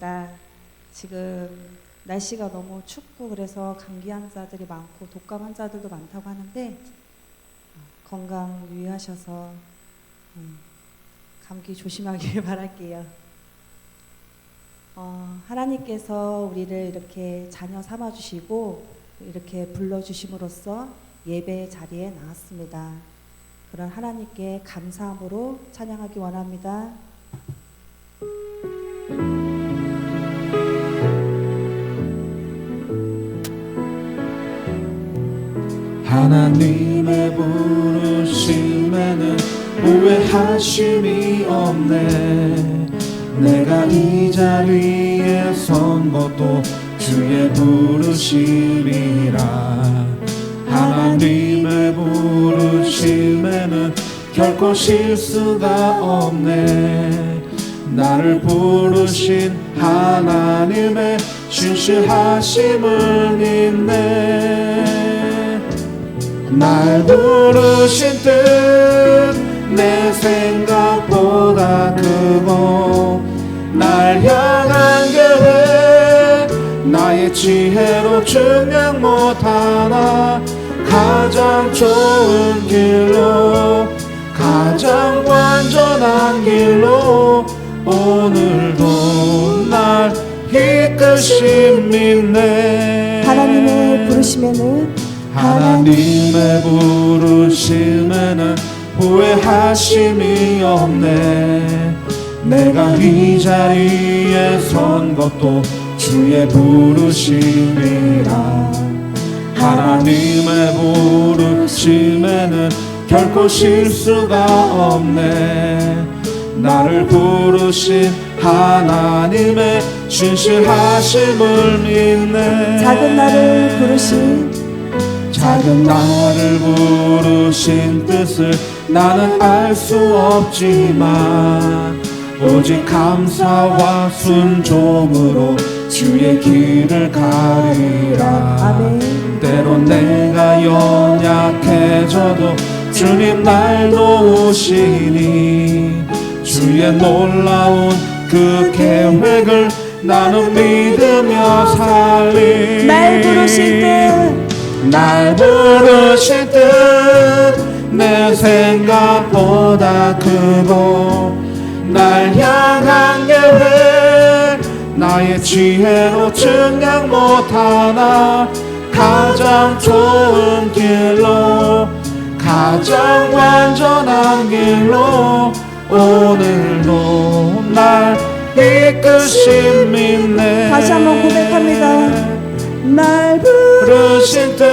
반갑습니다. 지금 날씨가 너무 춥고 그래서 감기 환자들이 많고 독감 환자들도 많다고 하는데 건강 유의하셔서 감기 조심하길 바랄게요. 하나님께서 우리를 이렇게 자녀 삼아주시고 이렇게 불러주심으로써 예배 자리에 나왔습니다. 그런 하나님께 감사함으로 찬양하기 원합니다. 하나님의 부르심에는 후회하심이 없네. 내가 이 자리에 선 것도 주의 부르심이라. 하나님의 부르심에는 결코 실수가 없네. 나를 부르신 하나님의 신실하심을 믿네. 날 부르신 뜻 내 생각보다 크고, 날 향한 계획 나의 지혜로 증명 못하나. 가장 좋은 길로, 가장 완전한 길로 오늘도 날 이끄심 믿네. 하나님의 부르심에는 하나님의 부르심에는 후회하심이 없네. 내가 이 자리에 선 것도 주의 부르심이라. 하나님의 부르심에는 결코 실수가 없네. 나를 부르신 하나님의 신실하심을 믿네. 작은 나를 부르신 뜻을 나는 알 수 없지만, 오직 감사와 순종으로 주의 길을 가리라. 아멘. 때론 내가 연약해져도 주님 날 도우시니, 주의 놀라운 그 계획을 나는 믿으며 살리. 날 부르신 뜻 내 생각보다 크고, 날 향한 계획 나의 지혜로 증량 못하나. 가장 좋은 길로, 가장 완전한 길로 오늘도 날 이끄심 믿네. 다시 한번 고백합니다. 날 부르신 뜻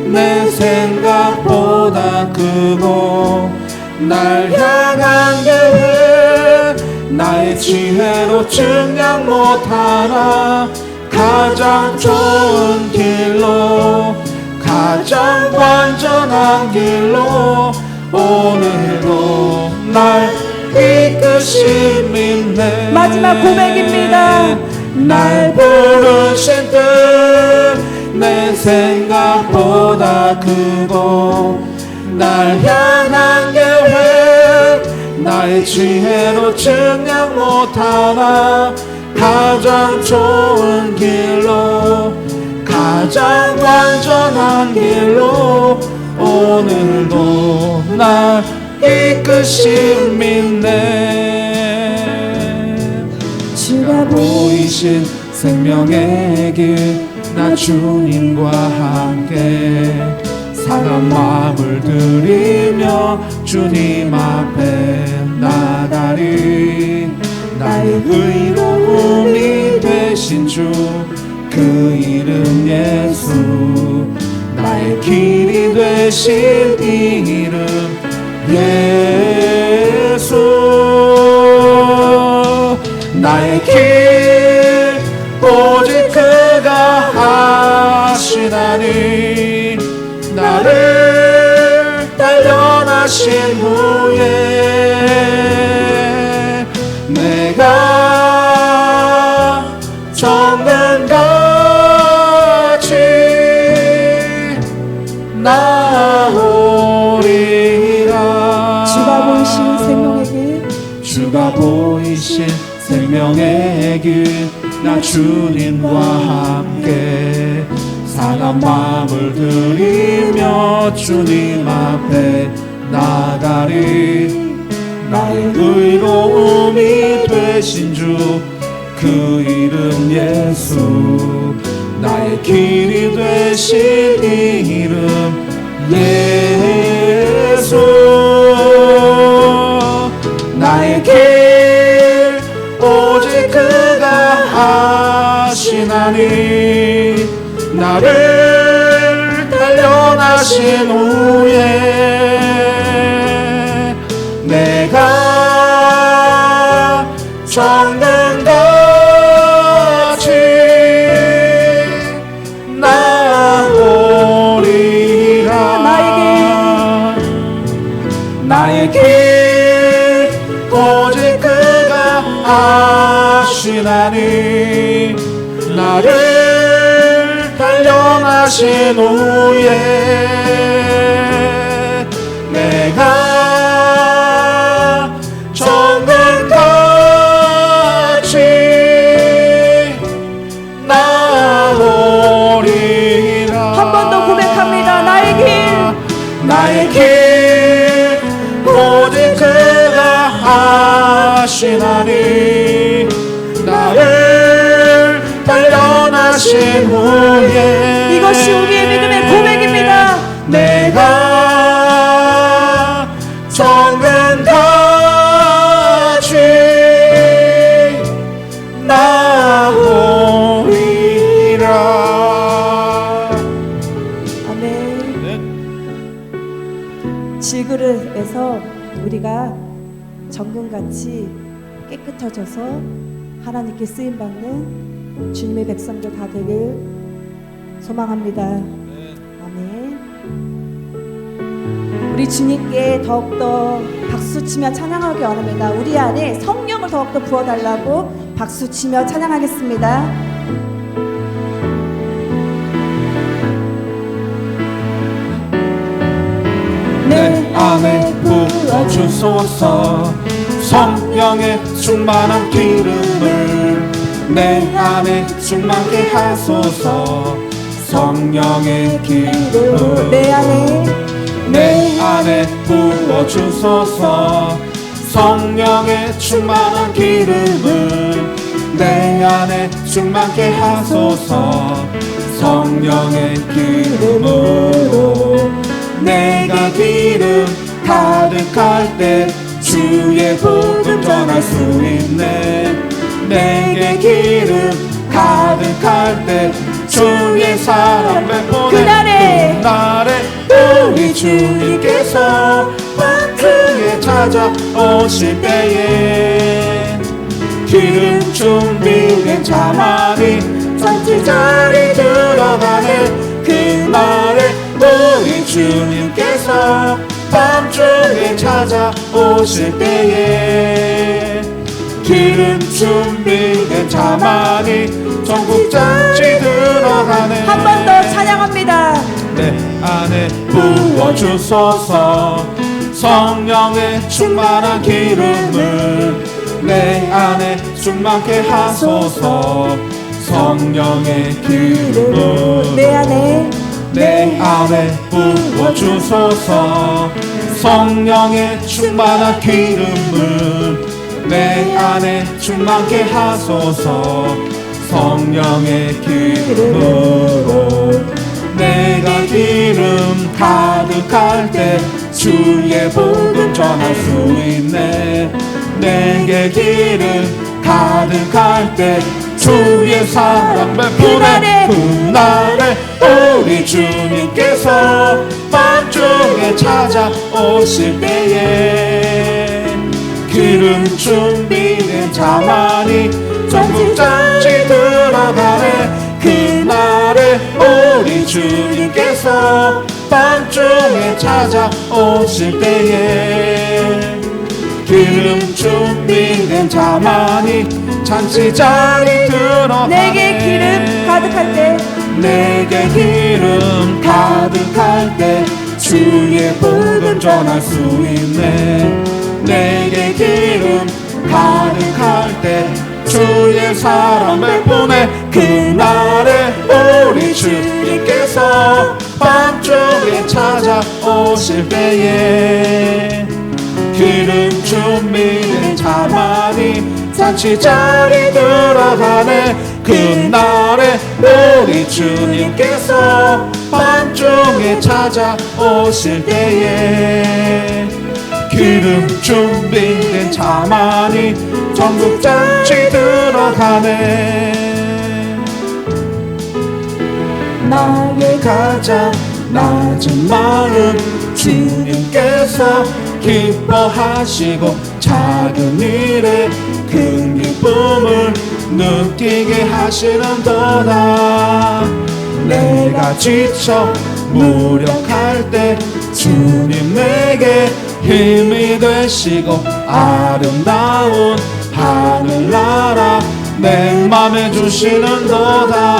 내 생각보다 크고, 날 향한 계획 나의 지혜로 증량 못하나. 가장 좋은 길로, 가장 완전한 길로 오늘도 날 이끄심 믿네. 마지막 고백입니다. 날 부르신 뜻 내 생각보다 크고, 날 향한 계획 나의 지혜로 증량 못하나. 가장 좋은 길로, 가장 완전한 길로 오늘도 날 이끄심 믿네. 주가 보이신 생명의 길, 나 주님과 함께 상한 마음을 들이며 주님 앞에 나가리. 나의 의로움이 되신 주, 그 이름 예수. 나의 길이 되신 이름 예수. 나의 길 오직 그가 하시나니. 나를 단련하신 후에 내가 정금같이 나오리라. 주가 보이신 생명의 길, 주가 보이신 생명의 나의 길 나 주님과 함께 상한 마음을 들이며 주님 앞에 나가리. 나의 의로움이 되신 주 그 이름 예수, 나의 길이 되신 이름 예수. 나의 길 오직 그가 하시나니 나를 단련하신 후에 내가 정금같이 나오리라. 나의 길 오직 그가 하시나니 나를 단련하신 후에 내가 정금같이 나오리라. 한 번 더 고백합니다. 나의 길 오직 그가 하시나니 나를 단련하신 후에 이것이 우리의 믿음의 고백입니다. 내가 정금같이 나오리라. 아멘. 질그릇에서 우리가 정금같이 깨끗해져서 하나님께 쓰임받는 주님의 백성들 다 되길 소망합니다. 아멘. 우리 주님께 더욱더 박수치며 찬양하기 원합니다. 우리 안에 성령을 더욱더 부어달라고 박수치며 찬양하겠습니다. 내 안에 부어주소서. 성령의 충만한 기름을 내 안에 충만케 하소서. 성령의 기름을 내 안에 부어주소서. 성령의 충만한 기름을 내 안에 충만케 하소서. 성령의 기름으로 내가 기름 가득할 때 주의 복음 전할 수 있네. 내게 기름 가득할 때 주의 사랑 베푸네. 그날에 우리 주님께서 밤중에 찾아오실 때에 기름 준비된 자만이 잔치자리 들어가네. 그날에 우리 주님께서 밤중에 찾아오실 때에 기름 준비된 자만이 전국 잔치 들어가네. 한 번 더 찬양합니다. 내 안에 부어주소서. 성령의 충만한 기름을 내 안에 충만케 하소서. 성령의 기름을 내 안에 부어주소서. 성령의 충만한 기름을 내 안에 충만케 하소서. 성령의 기름으로 내가 기름 가득할 때 주의 복음 전할 수 있네. 내게 기름 가득할 때 주의 사랑 베푸네. 그날에 우리 주님께서 밤중에 찾아오실 때에 기름 준비된 자만이 전국 잔치 들어가네. 그날에 우리 주님께서 밤중에 찾아오실 때에 기름 준비된 자만이 잔치 자리 들어가네. 내게 기름 가득할 때 내게 기름 가득할 때 주의 복음 전할 수 있네. 내게 기름 가득할 때 주의 사랑을 보내 그날에 우리 주님께서 밤중에 찾아오실 때에 기름 준비된 자만이 잔치자리 들어가네 그날에 우리 주님께서 밤중에 찾아오실 때에 기름 준비된 자만이 전국잔치 들어가네 나의 가장 낮은 마음 주님께서 기뻐하시고 작은 일에 큰 기쁨을 느끼게 하시는도다 내가 지쳐 무력할 때 주님 내게 힘이 되시고 아름다운 하늘나라 내 맘에 주시는도다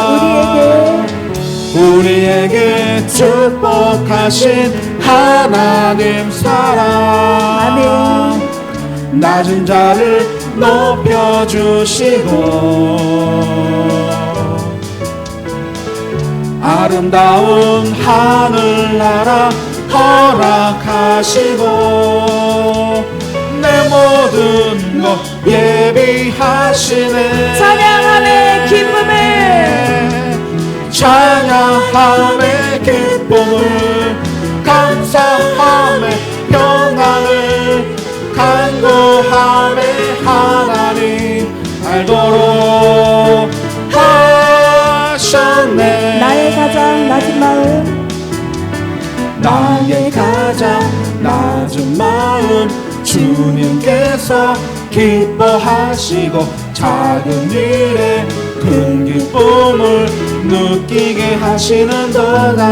우리에게 축복하신 하나님 사랑 낮은 자를 높여주시고 아름다운 하늘나라 허락하시고 내 모든 것 예비하시네 찬양함의 기쁨을 찬양함의 기쁨을 감사함의 평안을 간구함의 하나님 알도록 하셨네 나의 가장 낮은 마음 나의 가장 낮은 마음 주님께서 기뻐하시고 작은 일에 큰 기쁨을 느끼게 하시는도다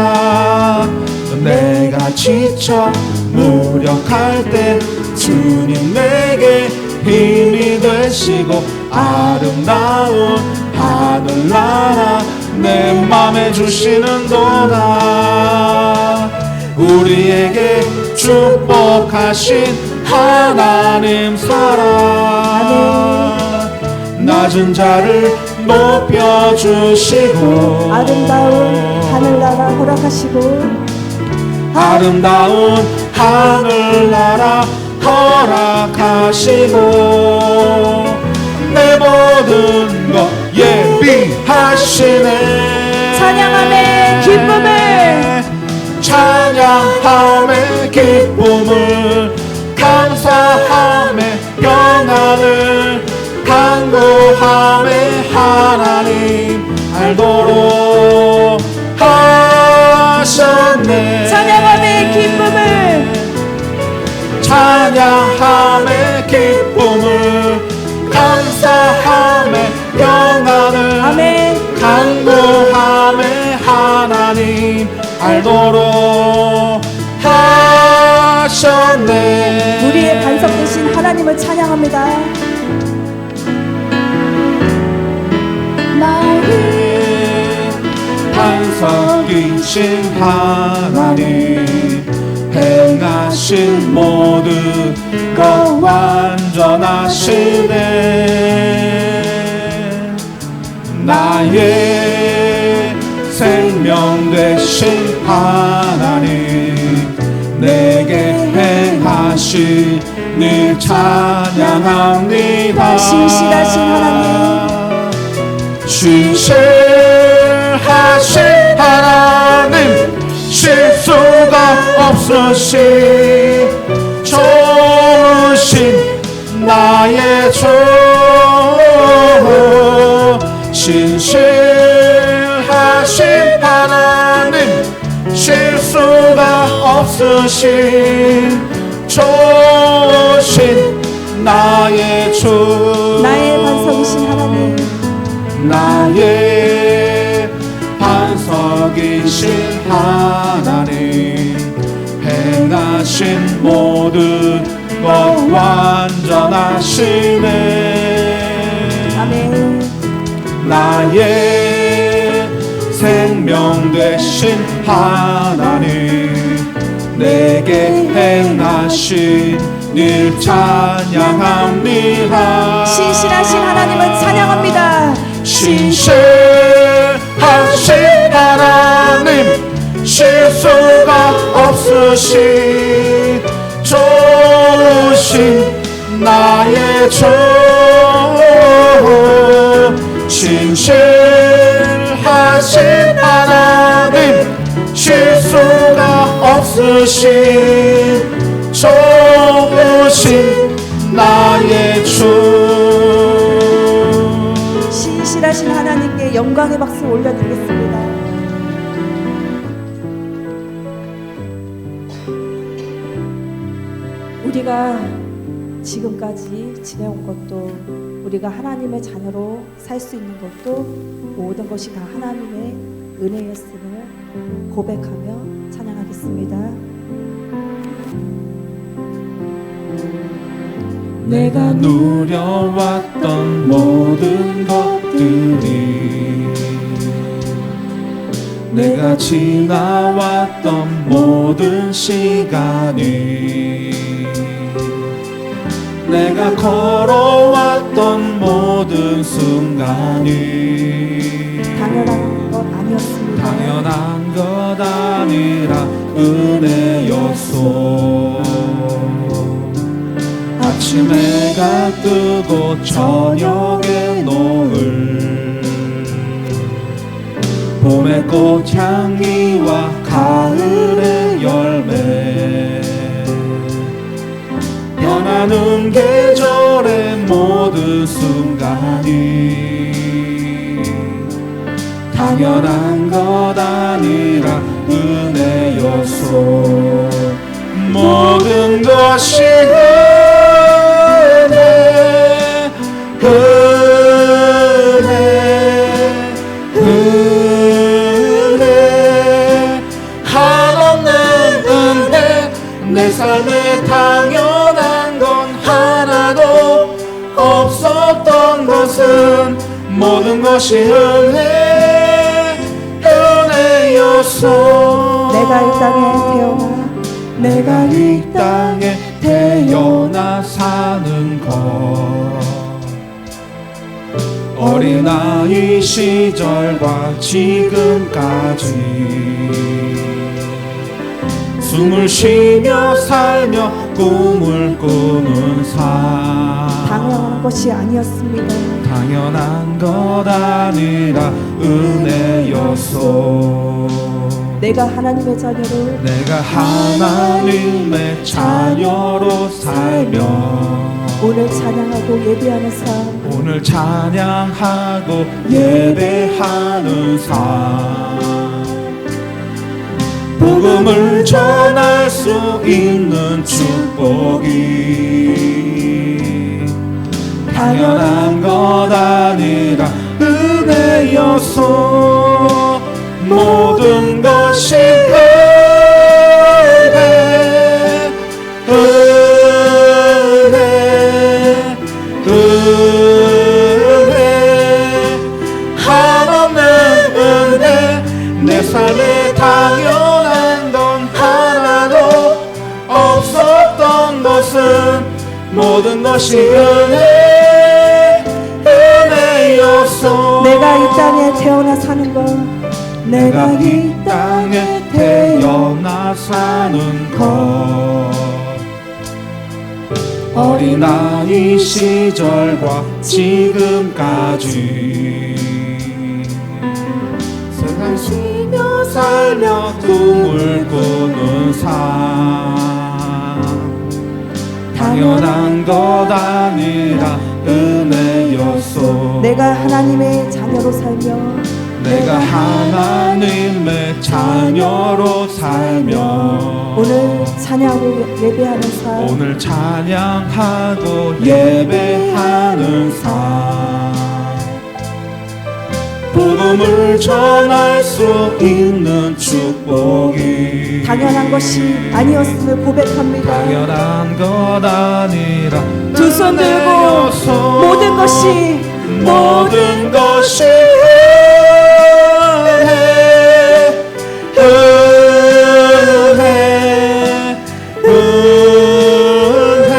내가 지쳐 무력할 때 주님 내게 힘이 되시고 아름다운 하늘나라 내 맘에 주시는도다 우리에게 축복하신 하나님 사랑 낮은 자를 높여주시고 아름다운 하늘나라 허락하시고 아름다운 하늘나라 허락하시고 내 모든 것 예비하시네 찬양함의 기쁨을 찬양함의 기쁨을 감사함의 평안을 간구함의 하나님 알도록 하셨네 찬양함의 기쁨을 찬양함의 기쁨을 감사함의 평안을 아멘 간구함의 하나님 알도록 하셨네 우리의 반석 되신 하나님을 찬양합니다 나의 반석이신 하나님 행하신 모든 것 완전하시네 나의 생명 되신 하나님 내게 행하신 일 찬양합니다 신실하신 하나님 신실하신 하나님 실수가 없으신 좋으신 나의 주 신실하신 하나님 실수가 없으신 좋으신 나의 주 나의 반석이신 하나님 나의 반석이신 하나님 행하신 모든 것 완전하시네 아멘 나의 생명 되신 하나님 내게 행하신 늘 찬양합니다. 신실하신 하나님을 찬양합니다. 신실하신 하나님, 실수가 없으신 좋으신 나의 주. 신실하신 하나님, 실수가 없으신 좋으신 나의 주. 신실하신 하나님께 영광의 박수 올려드리겠습니다. 우리가 지금까지 지내온 것도, 우리가 하나님의 자녀로 살 수 있는 것도 모든 것이 다 하나님의 은혜였음을 고백하며 찬양하겠습니다. 내가 누려왔던 모든 것들이, 내가 지나왔던 모든 시간이, 내가 걸어왔던 모든 순간이 당연한 것 아니었습니다. 당연한 것 아니라 은혜였소. 아침 해가 뜨고 저녁에 노을, 봄의 꽃향기와 가을의 열매, 변하는 계절의 모든 순간이 당연한 것 아니라 은혜였소. 모든 것이 은혜, 은혜, 한없는 은혜. 내 삶에 당연한 건 하나도 없었던 것은 모든 것이 은혜, 은혜였소. 내가 이 땅에 태어나 사는 것, 어린아이 시절과 지금까지 숨을 쉬며 살며 꿈을 꾸는 삶, 당연한 것이 아니었습니다. 당연한 것 아니라 은혜였소. 내가 하나님의 자녀로, 내가 하나님의 자녀로 살며 오늘 찬양하고 예배하는 삶, 오늘 찬양하고 예배하는 삶, 복음을 전할 수 있는 축복이 당연한 것 아니라 은혜였소. 모든 것이 은혜, 은혜, 은혜, 한없는 은혜. 내 삶에 당연한 건 하나도 없었던 것은 모든 것이 은혜, 은혜였소. 내가 이 땅에 태어나 사는 것, 내가 이 땅에 태어나 사는 것, 어린아이 시절과 지금까지 세상 쉬며 살며 꿈을 꾸는 삶, 당연한 것 아니라 은혜였소. 내가 하나님의 자녀로 살며, 내가 하나님의 자녀로 살며 오늘 찬양하고 예배하는 삶, 오늘 찬양하고 예배하는 삶, 복음을 전할 수 있는 축복이 당연한 것이 아니었음을 고백합니다. 당연한 것 아니라 두 손 들고 은혜였소. 모든 것이 은혜, 은혜, 은혜,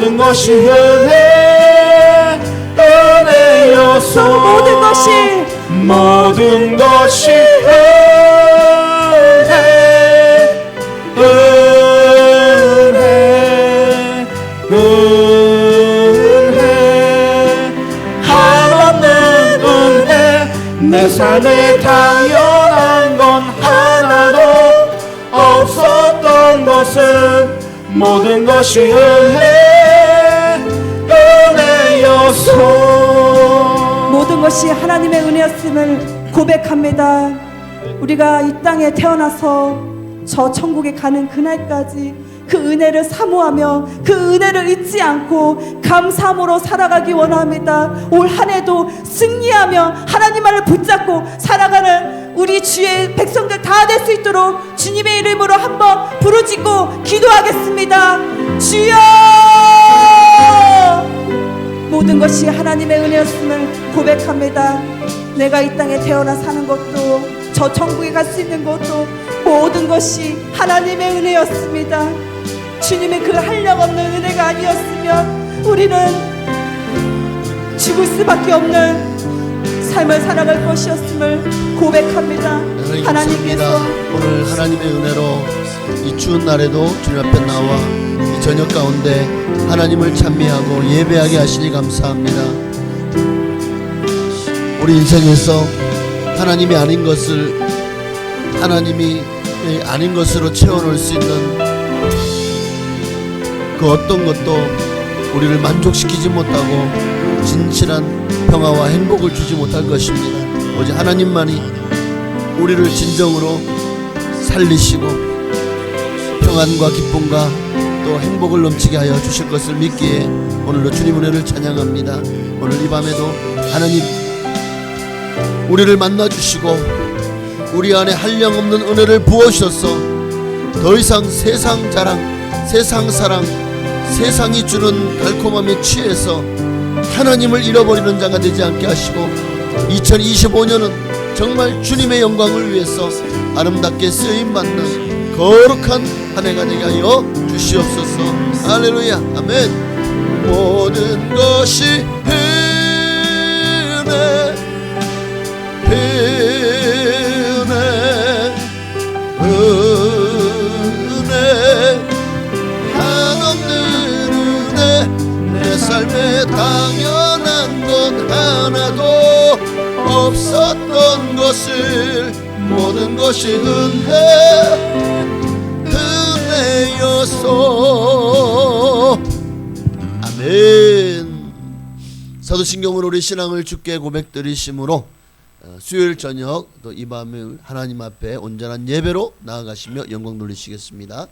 모든 것이 은혜 은혜여서 모든 것이 모든 것이 은혜 은혜 은혜 한없는 은혜 내 삶에 당연한 건 하나도 없었던 것은 모든 것이 은혜 은혜여서 모든 것이 하나님의 은혜였음을 고백합니다. 우리가 이 땅에 태어나서 저 천국에 가는 그날까지 그 은혜를 사모하며 그 은혜를 잊지 않고 감사함으로 살아가기 원합니다. 올 한 해도 승리하며 하나님만을 붙잡고 살아가는 우리 주의 백성들 다 될 수 있도록 주님의 이름으로 한번 부르짖고 기도하겠습니다. 주여! 모든 것이 하나님의 은혜였음을 고백합니다. 내가 이 땅에 태어나 사는 것도 저 천국에 갈 수 있는 것도 모든 것이 하나님의 은혜였습니다. 주님의 그 한량없는 은혜가 아니었으면 우리는 죽을 수밖에 없는 삶을 살아갈 것이었음을 고백합니다. 하나님께서 오늘 하나님의 은혜로 이 추운 날에도 주님 앞에 나와 이 저녁 가운데 하나님을 찬미하고 예배하게 하시니 감사합니다. 우리 인생에서 하나님이 아닌 것을 하나님이 아닌 것으로 채워놓을 수 있는 그 어떤 것도 우리를 만족시키지 못하고 진실한 평화와 행복을 주지 못할 것입니다. 오직 하나님만이 우리를 진정으로 살리시고 평안과 기쁨과 또 행복을 넘치게 하여 주실 것을 믿기에 오늘도 주님 은혜를 찬양합니다. 오늘 이 밤에도 하나님 우리를 만나주시고 우리 안에 한량없는 은혜를 부어주셔서 더 이상 세상 자랑, 세상 사랑, 세상이 주는 달콤함에 취해서 하나님을 잃어버리는 자가 되지 않게 하시고 2025년은 정말 주님의 영광을 위해서 아름답게 쓰임받는 거룩한 한 해가 되게 하여 주시옵소서. 할렐루야 아멘. 모든 것이 은혜 은혜 은혜 한없는 은혜 내 삶에 당연한 것 하나도 없었던 것을 모든 것이 은혜여서 아멘. 사도신경으로 우리 신앙을 주께 고백드리심으로 수요일 저녁 또 이 밤을 하나님 앞에 온전한 예배로 나아가시며 영광 돌리시겠습니다.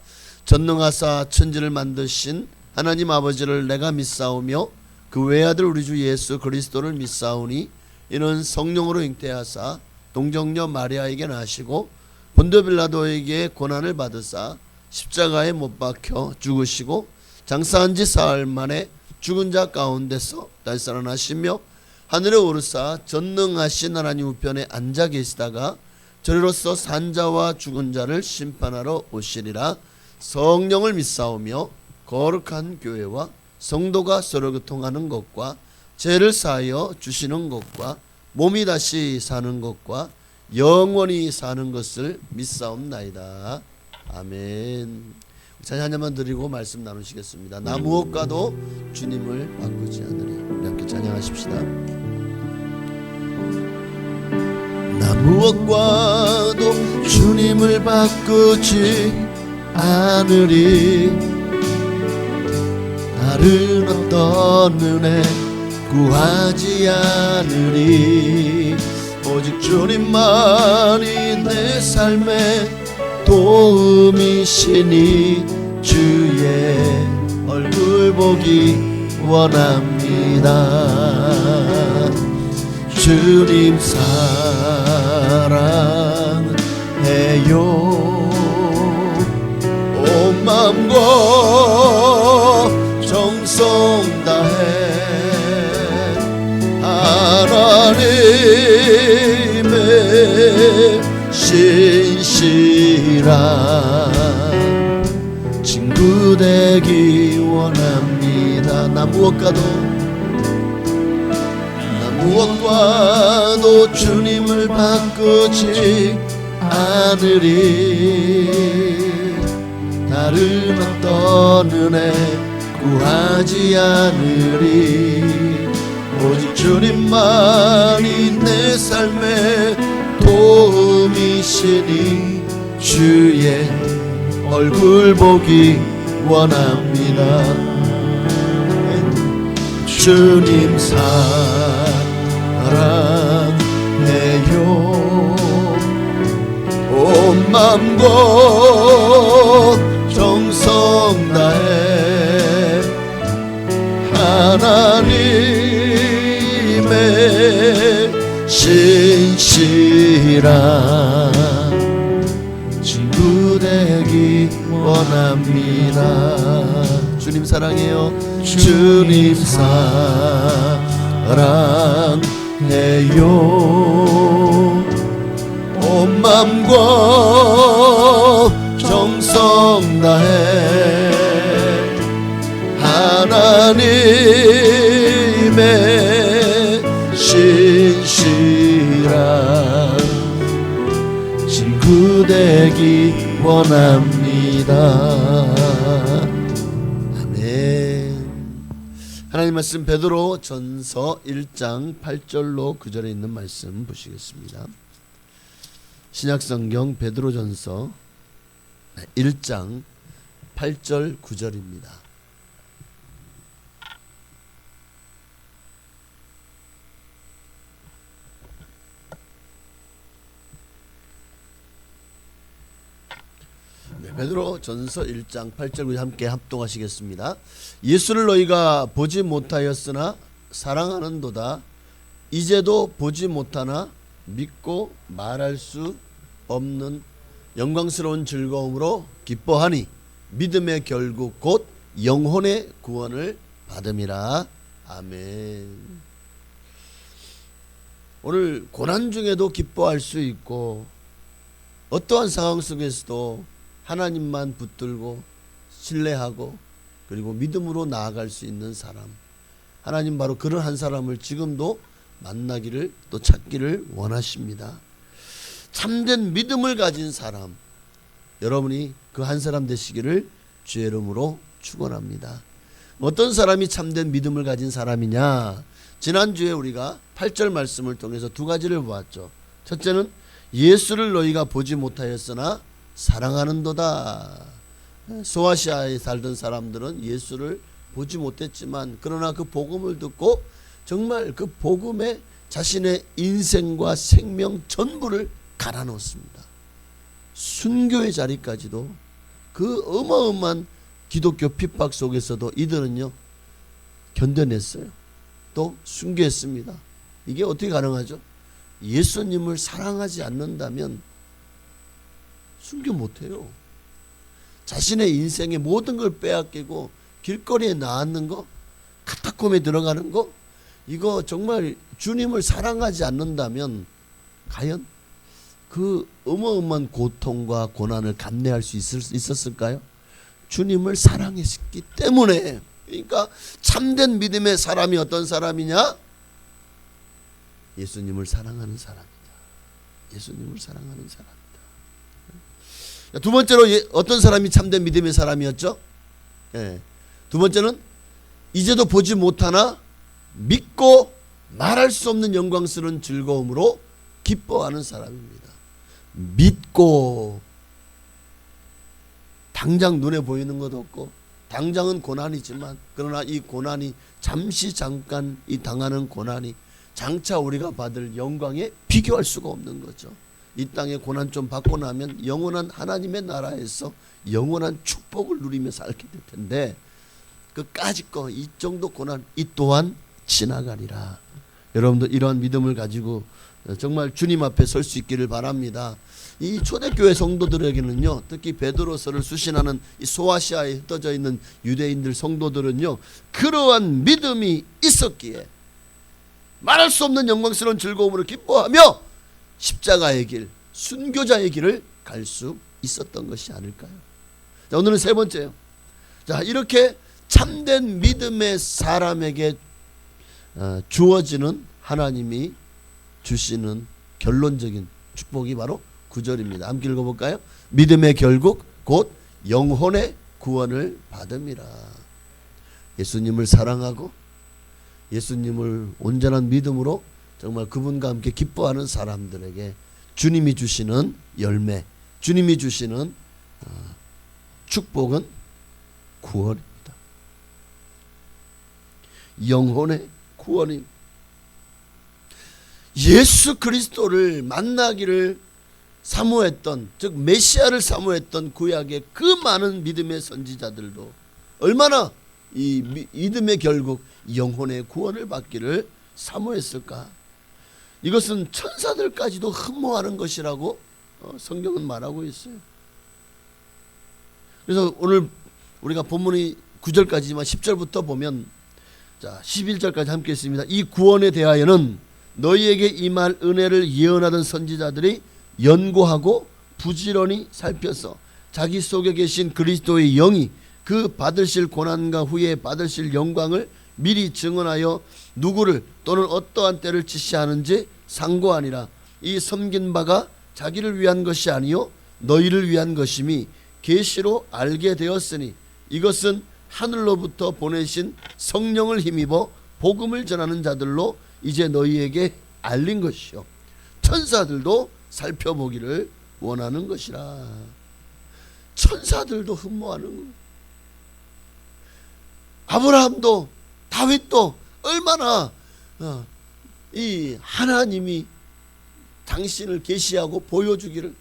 전능하사 천지를 만드신 하나님 아버지를 내가 믿사오며 그 외아들 우리 주 예수 그리스도를 믿사오니 이는 성령으로 잉태하사 동정녀 마리아에게 나시고 본도 빌라도에게 고난을 받으사 십자가에 못 박혀 죽으시고 장사한 지 사흘 만에 죽은 자 가운데서 다시 살아나시며 하늘에 오르사 전능하신 하나님 우편에 앉아 계시다가 저리로서 산자와 죽은 자를 심판하러 오시리라. 성령을 믿사오며 거룩한 교회와 성도가 서로 교통하는 것과 죄를 사하여 주시는 것과 몸이 다시 사는 것과 영원히 사는 것을 믿사옵나이다. 아멘. 찬양 한 번만 드리고 말씀 나누시겠습니다. 나 무엇과도 주님을 바꾸지 않으리. 우리 함께 찬양하십시다. 나 무엇과도 주님을 바꾸지 않으리. 다른 어떤 은혜 구하지 않으리. 오직 주님만이 내 삶의 도움이시니 주의 얼굴 보기 원합니다. 주님 사랑해요. 온 마음과 정성 다해 하나님의 신실한 친구 되기 원합니다. 원합니다. 나 무엇과도 주님을 바꾸지 않으리. 다른 어떤 은혜 구하지 않으리. 오직 주님만이 내 삶의 도움이시니 주의 얼굴 보기 원합니다. 주님 사랑해요. 온 맘과 정성 다해 하나님의 신실한 친구 되기 원합니다. 주님 사랑해요. 주님 사랑해요. 온 맘과 정성 다해 하나님의 신실한 친구 되기 원합니다. 아멘. 하나님 말씀 베드로 전서 1장 8절로 9절에 있는 말씀 보시겠습니다. 신약성경 베드로 전서 1장 8절 9절입니다. 베드로 전서 1장 8절 함께 합동하시겠습니다. 예수를 너희가 보지 못하였으나 사랑하는도다. 이제도 보지 못하나 믿고 말할 수 없는 영광스러운 즐거움으로 기뻐하니 믿음의 결국 곧 영혼의 구원을 받음이라. 아멘. 오늘 고난 중에도 기뻐할 수 있고 어떠한 상황 속에서도 하나님만 붙들고 신뢰하고 그리고 믿음으로 나아갈 수 있는 사람, 하나님 바로 그런 한 사람을 지금도 만나기를 또 찾기를 원하십니다. 참된 믿음을 가진 사람, 여러분이 그 한 사람 되시기를 주의 이름으로 축원합니다. 어떤 사람이 참된 믿음을 가진 사람이냐? 지난주에 우리가 8절 말씀을 통해서 두 가지를 보았죠. 첫째는 예수를 너희가 보지 못하였으나 사랑하는도다. 소아시아에 살던 사람들은 예수를 보지 못했지만 그러나 그 복음을 듣고 정말 그 복음에 자신의 인생과 생명 전부를 갈아넣었습니다. 순교의 자리까지도 그 어마어마한 기독교 핍박 속에서도 이들은요 견뎌냈어요. 또 순교했습니다. 이게 어떻게 가능하죠? 예수님을 사랑하지 않는다면 순교 못해요. 자신의 인생의 모든 걸 빼앗기고 길거리에 나앉는 거, 카타콤에 들어가는 거, 이거 정말 주님을 사랑하지 않는다면 과연 그 어마어마한 고통과 고난을 감내할 수 있었을까요? 주님을 사랑했기 때문에. 그러니까 참된 믿음의 사람이 어떤 사람이냐? 예수님을 사랑하는 사람이다. 예수님을 사랑하는 사람이다. 두 번째로 어떤 사람이 참된 믿음의 사람이었죠? 두 번째는 이제도 보지 못하나 믿고 말할 수 없는 영광스러운 즐거움으로 기뻐하는 사람입니다. 믿고 당장 눈에 보이는 것도 없고 당장은 고난이지만 그러나 이 고난이 잠시 잠깐 이 당하는 고난이 장차 우리가 받을 영광에 비교할 수가 없는 거죠. 이 땅에 고난 좀 받고 나면 영원한 하나님의 나라에서 영원한 축복을 누리며 살게 될 텐데 그까짓 거 이 정도 고난 이 또한 지나가리라. 여러분도 이러한 믿음을 가지고 정말 주님 앞에 설 수 있기를 바랍니다. 이 초대교회 성도들에게는요, 특히 베드로서를 수신하는 이 소아시아에 흩어져 있는 유대인들 성도들은요, 그러한 믿음이 있었기에 말할 수 없는 영광스러운 즐거움으로 기뻐하며 십자가의 길, 순교자의 길을 갈 수 있었던 것이 아닐까요? 자, 오늘은 세 번째요. 자, 이렇게 참된 믿음의 사람에게 주어지는 하나님이 주시는 결론적인 축복이 바로 9절입니다. 함께 읽어볼까요? 믿음의 결국 곧 영혼의 구원을 받음이라. 예수님을 사랑하고 예수님을 온전한 믿음으로 정말 그분과 함께 기뻐하는 사람들에게 주님이 주시는 열매, 주님이 주시는 축복은 구원입니다. 영혼의 구원입니다. 예수 그리스도를 만나기를 사모했던, 즉 메시아를 사모했던 구약의 그 많은 믿음의 선지자들도 얼마나 이 믿음의 결국 영혼의 구원을 받기를 사모했을까? 이것은 천사들까지도 흠모하는 것이라고 성경은 말하고 있어요. 그래서 오늘 우리가 본문이 9절까지지만 10절부터 보면, 자 11절까지 함께 있습니다. 이 구원에 대하여는 너희에게 임할 은혜를 예언하던 선지자들이 연구하고 부지런히 살펴서 자기 속에 계신 그리스도의 영이 그 받으실 고난과 후에 받으실 영광을 미리 증언하여 누구를 또는 어떠한 때를 지시하는지 상고하니라. 이 섬긴 바가 자기를 위한 것이 아니요 너희를 위한 것임이 계시로 알게 되었으니 이것은 하늘로부터 보내신 성령을 힘입어 복음을 전하는 자들로 이제 너희에게 알린 것이요 천사들도 살펴보기를 원하는 것이라. 천사들도 흠모하는 거예요. 아브라함도 다윗도 얼마나 이 하나님이 당신을 계시하고 보여주기를,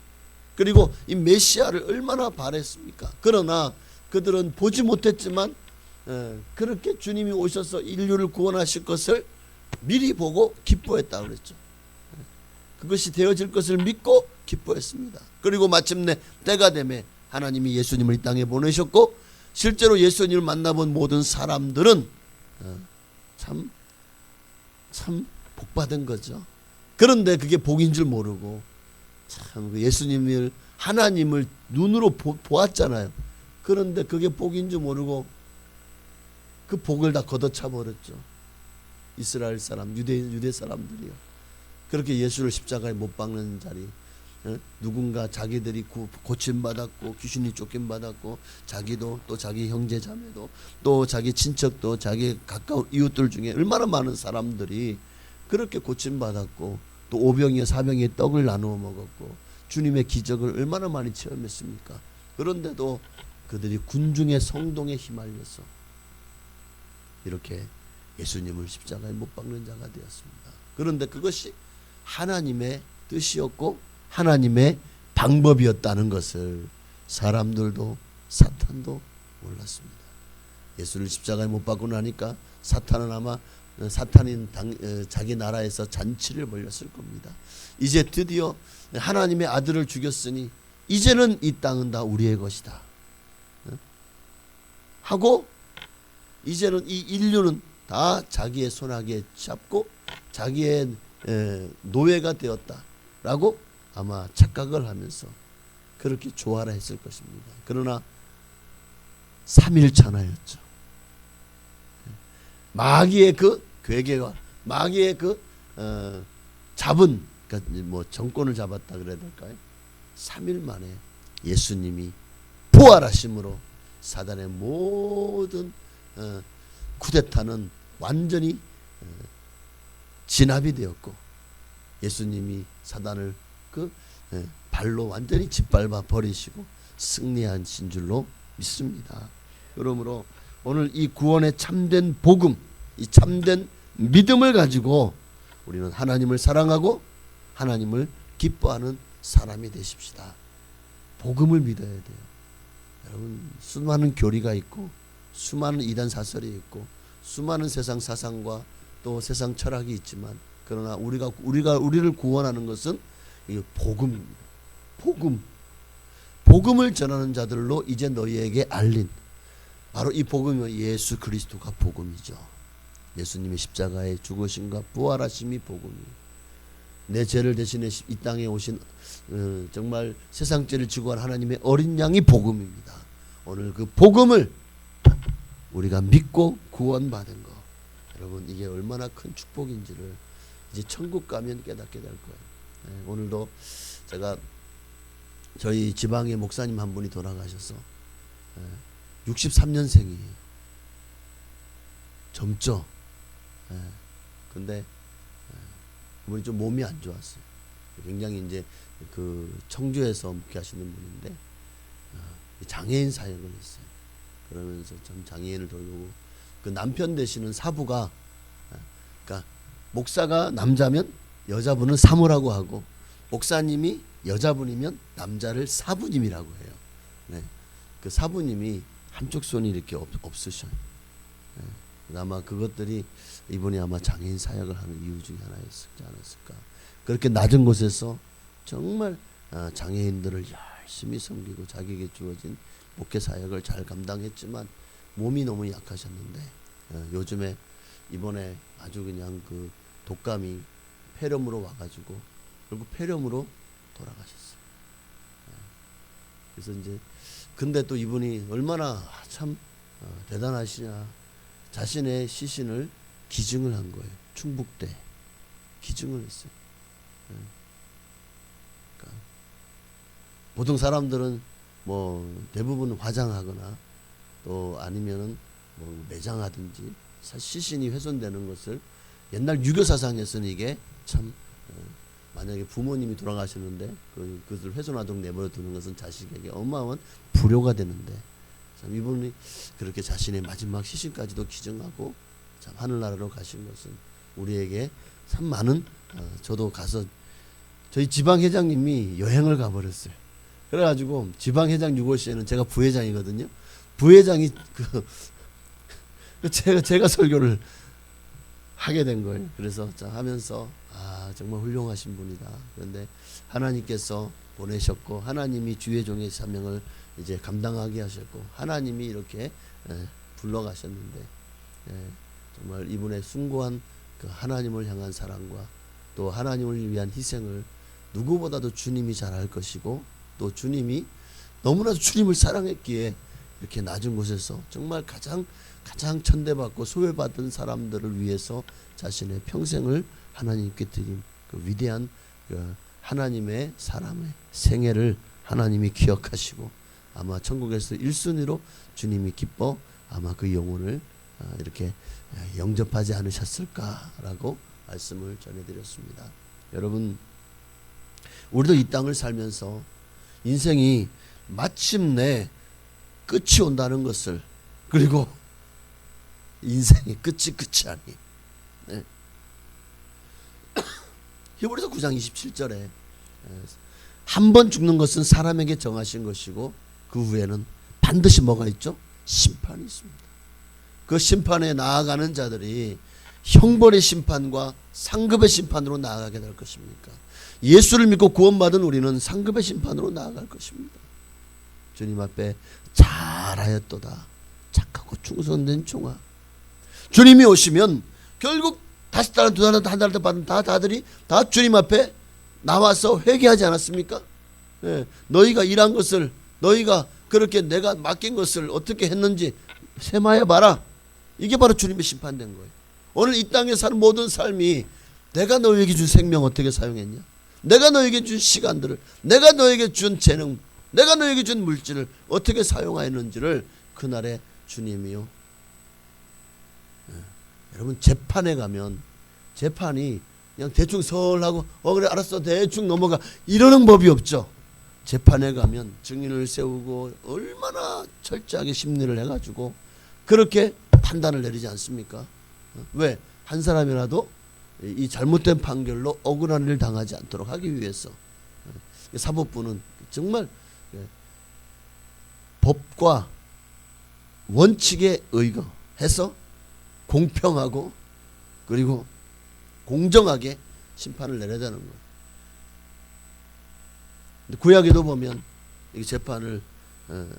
그리고 이 메시아를 얼마나 바랬습니까? 그러나 그들은 보지 못했지만 그렇게 주님이 오셔서 인류를 구원하실 것을 미리 보고 기뻐했다고 그랬죠. 그것이 되어질 것을 믿고 기뻐했습니다. 그리고 마침내 때가 되매 하나님이 예수님을 이 땅에 보내셨고 실제로 예수님을 만나본 모든 사람들은 참 복받은 거죠. 그런데 그게 복인 줄 모르고 참 예수님을, 하나님을 눈으로 보았잖아요. 그런데 그게 복인 줄 모르고 그 복을 다 걷어차 버렸죠. 이스라엘 사람, 유대 사람들이요. 그렇게 예수를 십자가에 못 박는 자리, 누군가 자기들이 고침받았고 귀신이 쫓김받았고 자기도 또 자기 형제 자매도 또 자기 친척도 자기 가까운 이웃들 중에 얼마나 많은 사람들이 그렇게 고침받았고 또 오병이어 사병의 떡을 나누어 먹었고 주님의 기적을 얼마나 많이 체험했습니까? 그런데도 그들이 군중의 성동에 휘말려서 이렇게 예수님을 십자가에 못 박는 자가 되었습니다. 그런데 그것이 하나님의 뜻이었고 하나님의 방법이었다는 것을 사람들도 사탄도 몰랐습니다. 예수를 십자가에 못 박고 나니까 사탄은 아마 자기 나라에서 잔치를 벌였을 겁니다. 이제 드디어 하나님의 아들을 죽였으니 이제는 이 땅은 다 우리의 것이다 하고 이제는 이 인류는 다 자기의 손아귀에 잡고 자기의 노예가 되었다라고 아마 착각을 하면서 그렇게 조화라 했을 것입니다. 그러나 3일 찬하였죠. 마귀의 그 괴계와 마귀의 그 잡은, 그러니까 뭐 정권을 잡았다 그래야 될까요? 3일 만에 예수님이 부활하심으로 사단의 모든 쿠데타는 완전히 진압이 되었고 예수님이 사단을 그 발로 완전히 짓밟아 버리시고 승리하신 줄로 믿습니다. 그러므로 오늘 이 구원의 참된 복음, 이 참된 믿음을 가지고 우리는 하나님을 사랑하고 하나님을 기뻐하는 사람이 되십시다. 복음을 믿어야 돼요. 여러분, 수많은 교리가 있고 수많은 이단 사설이 있고 수많은 세상 사상과 또 세상 철학이 있지만 그러나 우리를 구원하는 것은 이 복음입니다. 복음을 전하는 자들로 이제 너희에게 알린 바로 이 복음은 예수 그리스도가 복음이죠. 예수님의 십자가의 죽으심과 부활하심이 복음이에요. 내 죄를 대신해 이 땅에 오신 정말 세상 죄를 지고 간 하나님의 어린 양이 복음입니다. 오늘 그 복음을 우리가 믿고 구원받은 거, 여러분 이게 얼마나 큰 축복인지를 이제 천국 가면 깨닫게 될 거예요. 오늘도 제가 저희 지방의 목사님 한 분이 돌아가셔서 63년생이에요. 젊죠. 근데 그분이 좀 몸이 안 좋았어요. 굉장히 이제 그 청주에서 목회하시는 분인데 장애인 사역을 했어요. 그러면서 참 장애인을 돌보고, 그 남편 되시는 사부가, 그러니까 목사가 남자면 여자분은 사모라고 하고, 목사님이 여자분이면 남자를 사부님이라고 해요. 네. 그 사부님이 한쪽 손이 이렇게 없으셔요. 아마 그것들이 이분이 아마 장애인 사역을 하는 이유 중에 하나였지 않았을까. 그렇게 낮은 곳에서 정말 장애인들을 열심히 섬기고 자기에게 주어진 목회 사역을 잘 감당했지만 몸이 너무 약하셨는데 요즘에 이번에 아주 그냥 그 독감이 폐렴으로 와가지고 결국 폐렴으로 돌아가셨어요. 그래서 이제 근데 또 이분이 얼마나 참 대단하시냐, 자신의 시신을 기증을 한 거예요. 충북대 기증을 했어요. 그러니까 보통 사람들은 뭐 대부분 화장하거나 또 아니면은 뭐 매장하든지 시신이 훼손되는 것을 옛날 유교 사상에서는 이게 참 만약에 부모님이 돌아가셨는데 그것을 훼손하도록 내버려 두는 것은 자식에게 어마어마한 불효가 되는데, 참 이분이 그렇게 자신의 마지막 시신까지도 기증하고 참 하늘나라로 가신 것은 우리에게 참 많은 저도 가서 저희 지방회장님이 여행을 가버렸어요. 그래가지고 지방회장 6월시에는 제가 부회장이거든요. 부회장이 제가 설교를 하게 된 거예요. 그래서 하면서 정말 훌륭하신 분이다. 그런데 하나님께서 보내셨고 하나님이 주의 종의 사명을 이제 감당하게 하셨고 하나님이 이렇게 불러가셨는데 정말 이분의 숭고한 그 하나님을 향한 사랑과 또 하나님을 위한 희생을 누구보다도 주님이 잘 알 것이고, 또 주님이 너무나도 주님을 사랑했기에 이렇게 낮은 곳에서 정말 가장 천대받고 소외받은 사람들을 위해서 자신의 평생을 하나님께 드린 그 위대한 그 하나님의 사람의 생애를 하나님이 기억하시고 아마 천국에서 1순위로 주님이 기뻐 아마 그 영혼을 이렇게 영접하지 않으셨을까라고 말씀을 전해드렸습니다. 여러분, 우리도 이 땅을 살면서 인생이 마침내 끝이 온다는 것을, 그리고 인생의 끝이 아니. 네. 히브리서 9장 27절에 한 번 죽는 것은 사람에게 정하신 것이고 그 후에는 반드시 뭐가 있죠? 심판이 있습니다. 그 심판에 나아가는 자들이 형벌의 심판과 상급의 심판으로 나아가게 될 것입니까? 예수를 믿고 구원받은 우리는 상급의 심판으로 나아갈 것입니다. 주님 앞에 잘하였도다 착하고 충성된 종아. 주님이 오시면 결국 다시 달란 두 달란 한 달 더 받은 다들이 다 주님 앞에 나와서 회개하지 않았습니까? 예, 너희가 일한 것을, 너희가 그렇게 내가 맡긴 것을 어떻게 했는지 세마해 봐라. 이게 바로 주님의 심판된 거예요. 오늘 이 땅에 사는 모든 삶이 내가 너에게 준 생명 어떻게 사용했냐? 내가 너에게 준 시간들을, 내가 너에게 준 재능, 내가 너에게 준 물질을 어떻게 사용하였는지를 그날에 주님이요. 여러분, 재판에 가면 재판이 그냥 대충 설하고 그래 알았어 대충 넘어가 이러는 법이 없죠. 재판에 가면 증인을 세우고 얼마나 철저하게 심리를 해가지고 그렇게 판단을 내리지 않습니까? 왜? 한 사람이라도 이 잘못된 판결로 억울한 일을 당하지 않도록 하기 위해서. 사법부는 정말 법과 원칙에 의거해서 공평하고 그리고 공정하게 심판을 내려야 되는 거예요. 구약에도 보면 이 재판을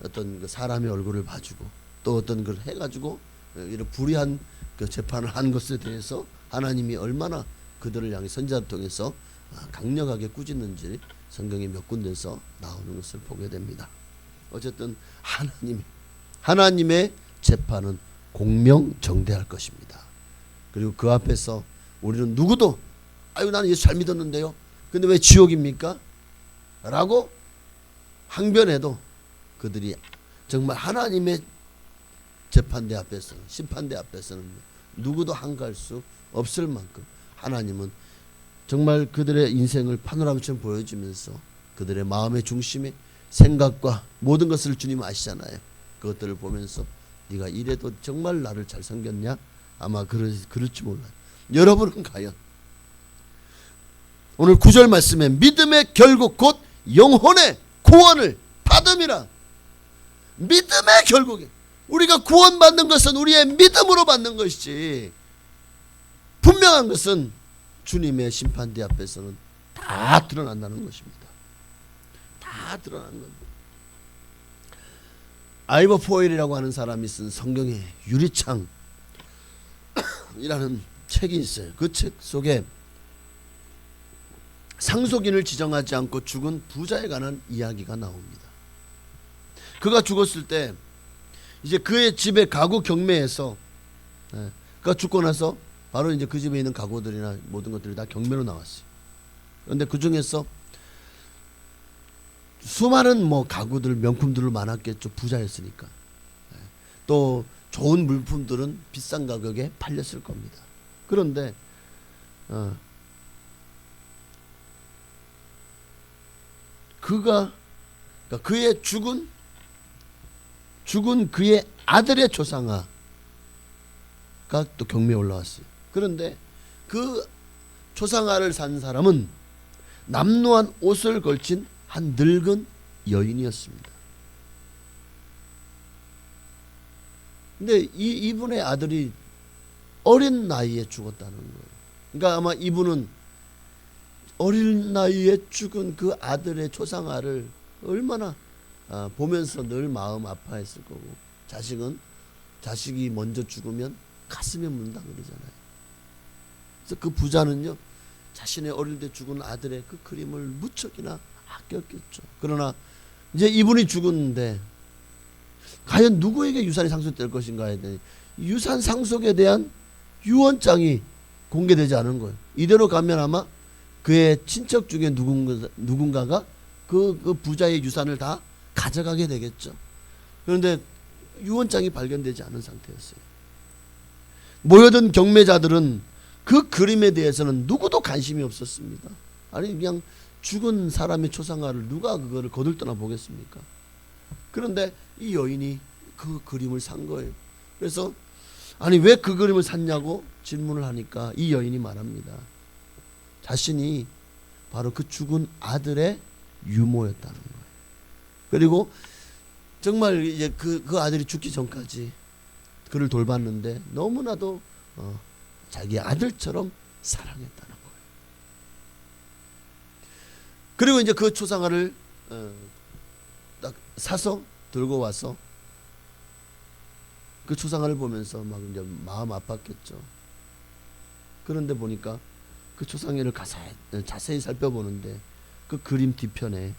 어떤 그 사람의 얼굴을 봐주고 또 어떤 걸 해가지고 이런 불의한 그 재판을 한 것에 대해서 하나님이 얼마나 그들을 향해 선지자를 통해서 강력하게 꾸짖는지 성경에 몇 군데서 나오는 것을 보게 됩니다. 어쨌든 하나님의 재판은 공명정대할 것입니다. 그리고 그 앞에서 우리는 누구도 아유 나는 예수 잘 믿었는데요. 근데 왜 지옥입니까? 라고 항변해도 그들이 정말 하나님의 재판대 앞에서는 심판대 앞에서는 누구도 한가할 수 없을 만큼 하나님은 정말 그들의 인생을 파노라마처럼 보여주면서 그들의 마음의 중심에 생각과 모든 것을 주님 아시잖아요. 그것들을 보면서 네가 이래도 정말 나를 잘 섬겼냐? 아마 그럴지 몰라요. 여러분은 과연 오늘 9절 말씀에 믿음의 결국 곧 영혼의 구원을 받음이라. 믿음의 결국에 우리가 구원받는 것은 우리의 믿음으로 받는 것이지, 분명한 것은 주님의 심판대 앞에서는 다 드러난다는 것입니다. 다 드러나는 겁니다. 아이버 포일이라고 하는 사람이 쓴 성경의 유리창이라는 책이 있어요. 그 책 속에 상속인을 지정하지 않고 죽은 부자에 관한 이야기가 나옵니다. 그가 죽었을 때 이제 그의 집의 가구 경매에서 그가 죽고 나서 바로 이제 그 집에 있는 가구들이나 모든 것들이 다 경매로 나왔어요. 그런데 그 중에서 수많은 뭐 가구들 명품들을 많았겠죠. 부자였으니까. 또 좋은 물품들은 비싼 가격에 팔렸을 겁니다. 그런데 그러니까 그의 죽은 그의 아들의 조상아가 또 경매에 올라왔어요. 그런데 그 조상아를 산 사람은 남루한 옷을 걸친 한 늙은 여인이었습니다. 근데 이분의 아들이 어린 나이에 죽었다는 거예요. 그러니까 아마 이분은 어린 나이에 죽은 그 아들의 조상아를 얼마나 보면서 늘 마음 아파했을 거고, 자식이 먼저 죽으면 가슴에 문다 그러잖아요. 그래서 그 부자는요, 자신의 어릴 때 죽은 아들의 그 그림을 무척이나 아꼈겠죠. 그러나 이제 이분이 죽었는데 과연 누구에게 유산이 상속될 것인가에 대해 유산 상속에 대한 유언장이 공개되지 않은 거예요. 이대로 가면 아마 그의 친척 중에 누군가가 그 부자의 유산을 다 가져가게 되겠죠. 그런데 유언장이 발견되지 않은 상태였어요. 모여든 경매자들은 그 그림에 대해서는 누구도 관심이 없었습니다. 아니 그냥 죽은 사람의 초상화를 누가 그거를 거들떠나 보겠습니까? 그런데 이 여인이 그 그림을 산 거예요. 그래서 아니 왜 그 그림을 샀냐고 질문을 하니까 이 여인이 말합니다. 자신이 바로 그 죽은 아들의 유모였다는 거예요. 그리고 정말 이제 그 아들이 죽기 전까지 그를 돌봤는데 너무나도 자기 아들처럼 사랑했다는 거예요. 그리고 이제 그 초상화를 딱 사서 들고 와서 그 초상화를 보면서 막 이제 마음 아팠겠죠. 그런데 보니까 그 초상화를 자세히 살펴보는데 그 그림 뒤편에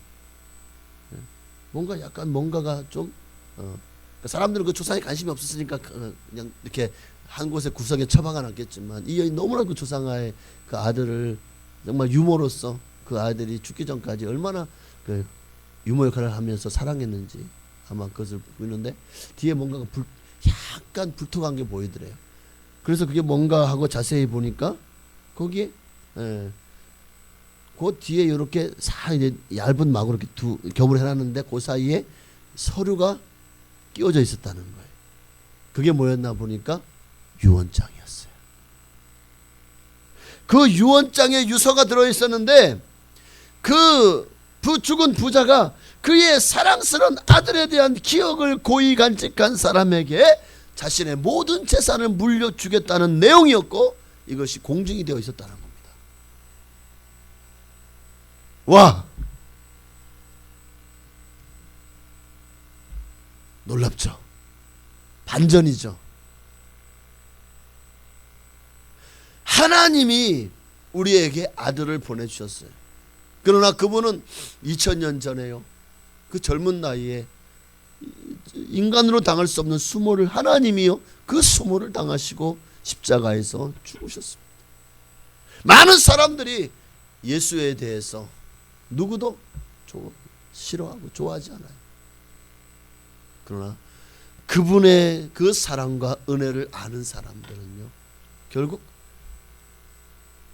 뭔가가 좀 사람들은 그 초상화에 관심이 없었으니까 그냥 이렇게 한 곳에 구석에 처박아 놨겠지만 이 여인 너무나 그 초상화의 그 아들을 정말 유모로서 그 아들이 죽기 전까지 얼마나 그 유모 역할을 하면서 사랑했는지 아마 그것을 보이는데 뒤에 뭔가가 약간 불통한 게 보이더래요. 그래서 그게 뭔가 하고 자세히 보니까 거기에 그 뒤에 이렇게 얇은 막으로 이렇게 겹을 해놨는데 그 사이에 서류가 끼워져 있었다는 거예요. 그게 뭐였나 보니까 유언장이었어요. 그 유언장에 유서가 들어있었는데 그 죽은 부자가 그의 사랑스러운 아들에 대한 기억을 고이 간직한 사람에게 자신의 모든 재산을 물려주겠다는 내용이었고 이것이 공증이 되어 있었다는 겁니다. 와! 놀랍죠? 반전이죠? 하나님이 우리에게 아들을 보내주셨어요. 그러나 그분은 2000년 전에요. 그 젊은 나이에 인간으로 당할 수 없는 수모를 하나님이요 그 수모를 당하시고 십자가에서 죽으셨습니다. 많은 사람들이 예수에 대해서 누구도 싫어하고 좋아하지 않아요. 그러나 그분의 그 사랑과 은혜를 아는 사람들은요 결국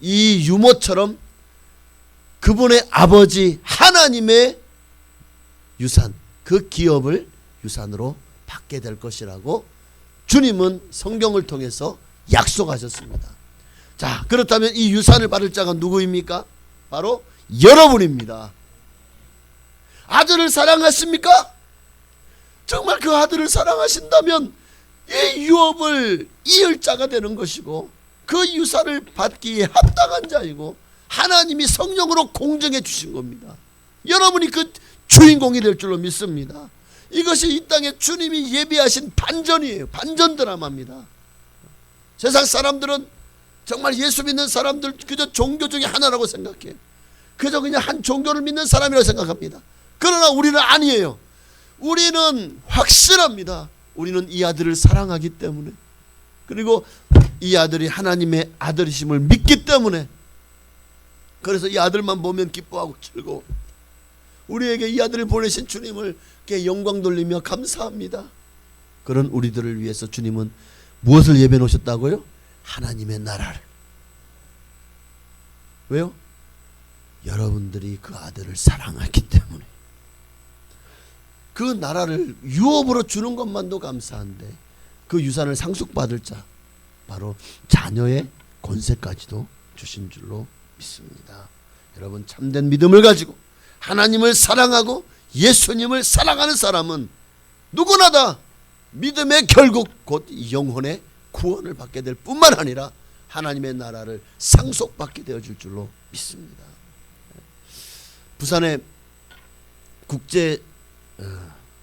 이 유모처럼 그분의 아버지 하나님의 유산, 그 기업을 유산으로 받게 될 것이라고 주님은 성경을 통해서 약속하셨습니다. 자, 그렇다면 이 유산을 받을 자가 누구입니까? 바로 여러분입니다. 아들을 사랑하십니까? 정말 그 아들을 사랑하신다면 이 유업을 이을 자가 되는 것이고 그 유산을 받기에 합당한 자이고 하나님이 성령으로 공정해 주신 겁니다. 여러분이 그 주인공이 될 줄로 믿습니다. 이것이 이 땅에 주님이 예비하신 반전이에요. 반전 드라마입니다. 세상 사람들은 정말 예수 믿는 사람들 그저 종교 중에 하나라고 생각해요. 그저 그냥 한 종교를 믿는 사람이라고 생각합니다. 그러나 우리는 아니에요. 우리는 확실합니다. 우리는 이 아들을 사랑하기 때문에, 그리고 이 아들이 하나님의 아들이심을 믿기 때문에, 그래서 이 아들만 보면 기뻐하고 즐거워. 우리에게 이 아들을 보내신 주님을 영광 돌리며 감사합니다. 그런 우리들을 위해서 주님은 무엇을 예배해 놓으셨다고요? 하나님의 나라를. 왜요? 여러분들이 그 아들을 사랑하기 때문에. 그 나라를 유업으로 주는 것만도 감사한데 그 유산을 상속받을 자, 바로 자녀의 권세까지도 주신 줄로 믿습니다. 여러분, 참된 믿음을 가지고 하나님을 사랑하고 예수님을 사랑하는 사람은 누구나 다 믿음의 결국 곧 영혼의 구원을 받게 될 뿐만 아니라 하나님의 나라를 상속받게 되어질 줄로 믿습니다. 부산에 국제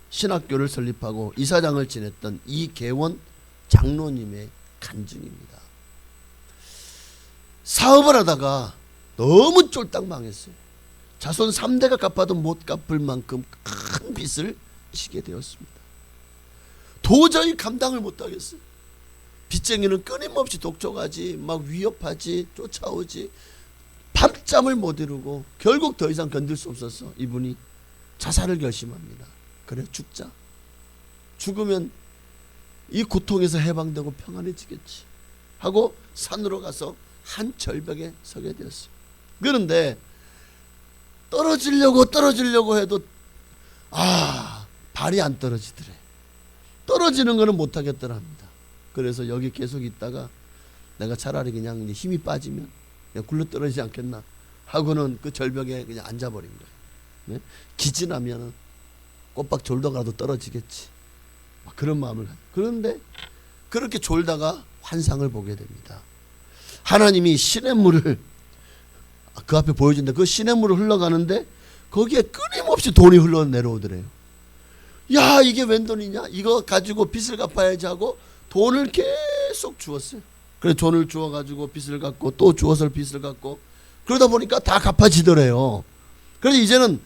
신학교를 설립하고 이사장을 지냈던 이계원 장로님의 간증입니다. 사업을 하다가 너무 쫄딱 망했어요. 자손 3대가 갚아도 못 갚을 만큼 큰 빚을 지게 되었습니다. 도저히 감당을 못하겠어요. 빚쟁이는 끊임없이 독촉하지, 막 위협하지, 쫓아오지, 밤잠을 못 이루고 결국 더 이상 견딜 수 없어서 이분이 자살을 결심합니다. 그래, 죽자. 죽으면 이 고통에서 해방되고 평안해지겠지 하고 산으로 가서 한 절벽에 서게 되었어요. 그런데 떨어지려고 해도 발이 안 떨어지더래. 떨어지는 거는 못하겠더랍니다. 그래서 여기 계속 있다가 내가 차라리 그냥 이제 힘이 빠지면 그냥 굴러 떨어지지 않겠나 하고는 그 절벽에 그냥 앉아버린 거예요. 네? 기진하면 꼬박 졸다가도 떨어지겠지, 그런 마음을 가지고. 그런데 그렇게 졸다가 환상을 보게 됩니다. 하나님이 시냇물을 그 앞에 보여준다. 그 시냇물을 흘러가는데 거기에 끊임없이 돈이 흘러내려오더래요. 야, 이게 웬 돈이냐, 이거 가지고 빚을 갚아야지 하고 돈을 계속 주었어요. 그래서 돈을 주어가지고 빚을 갚고 또 주어서 빚을 갚고 그러다 보니까 다 갚아지더래요. 그래서 이제는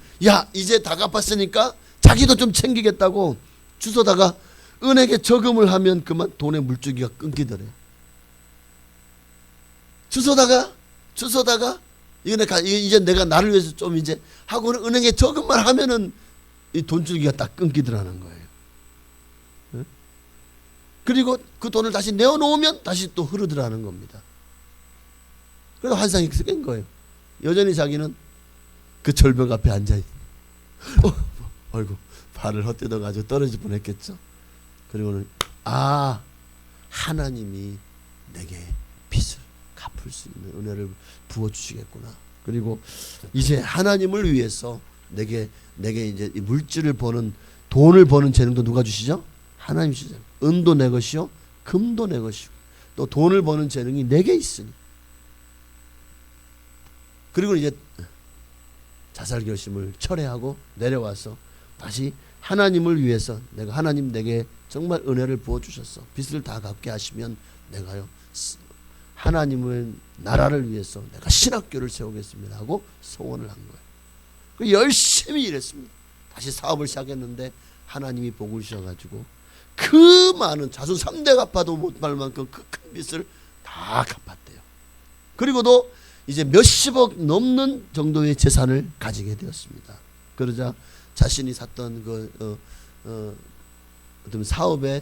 이제 다 갚았으니까 자기도 좀 챙기겠다고 주워다가 은행에 저금을 하면 그만 돈의 물줄기가 끊기더래요. 주워다가 이제 내가 나를 위해서 좀 이제 하고는 은행에 저금만 하면은 이 돈줄기가 딱 끊기더라는 거예요. 네? 그리고 그 돈을 다시 내어놓으면 다시 또 흐르더라는 겁니다. 그래서 환상이 깬 거예요. 여전히 자기는 그 절벽 앞에 앉아있어요. 아이고, 발을 헛디뎌가지고 떨어질 뻔했겠죠. 그리고는 하나님이 내게 빚을 갚을 수 있는 은혜를 부어주시겠구나. 그리고 이제 하나님을 위해서 내게 이제 이 물질을 버는, 돈을 버는 재능도 누가 주시죠? 하나님 주시잖아요. 은도 내 것이요 금도 내 것이고 또 돈을 버는 재능이 내게 있으니. 그리고 이제 자살 결심을 철회하고 내려와서 다시 하나님을 위해서 하나님 내게 정말 은혜를 부어주셨어. 빚을 다 갚게 하시면 내가요 하나님의 나라를 위해서 내가 신학교를 세우겠습니다 하고 소원을 한 거예요. 열심히 일했습니다. 다시 사업을 시작했는데 하나님이 복을 주셔가지고 그 많은 자손 3대 갚아도 못 갈 만큼 그 큰 빚을 다 갚았대요. 그리고도 이제 몇십억 넘는 정도의 재산을 가지게 되었습니다. 그러자 자신이 샀던 어떤 사업의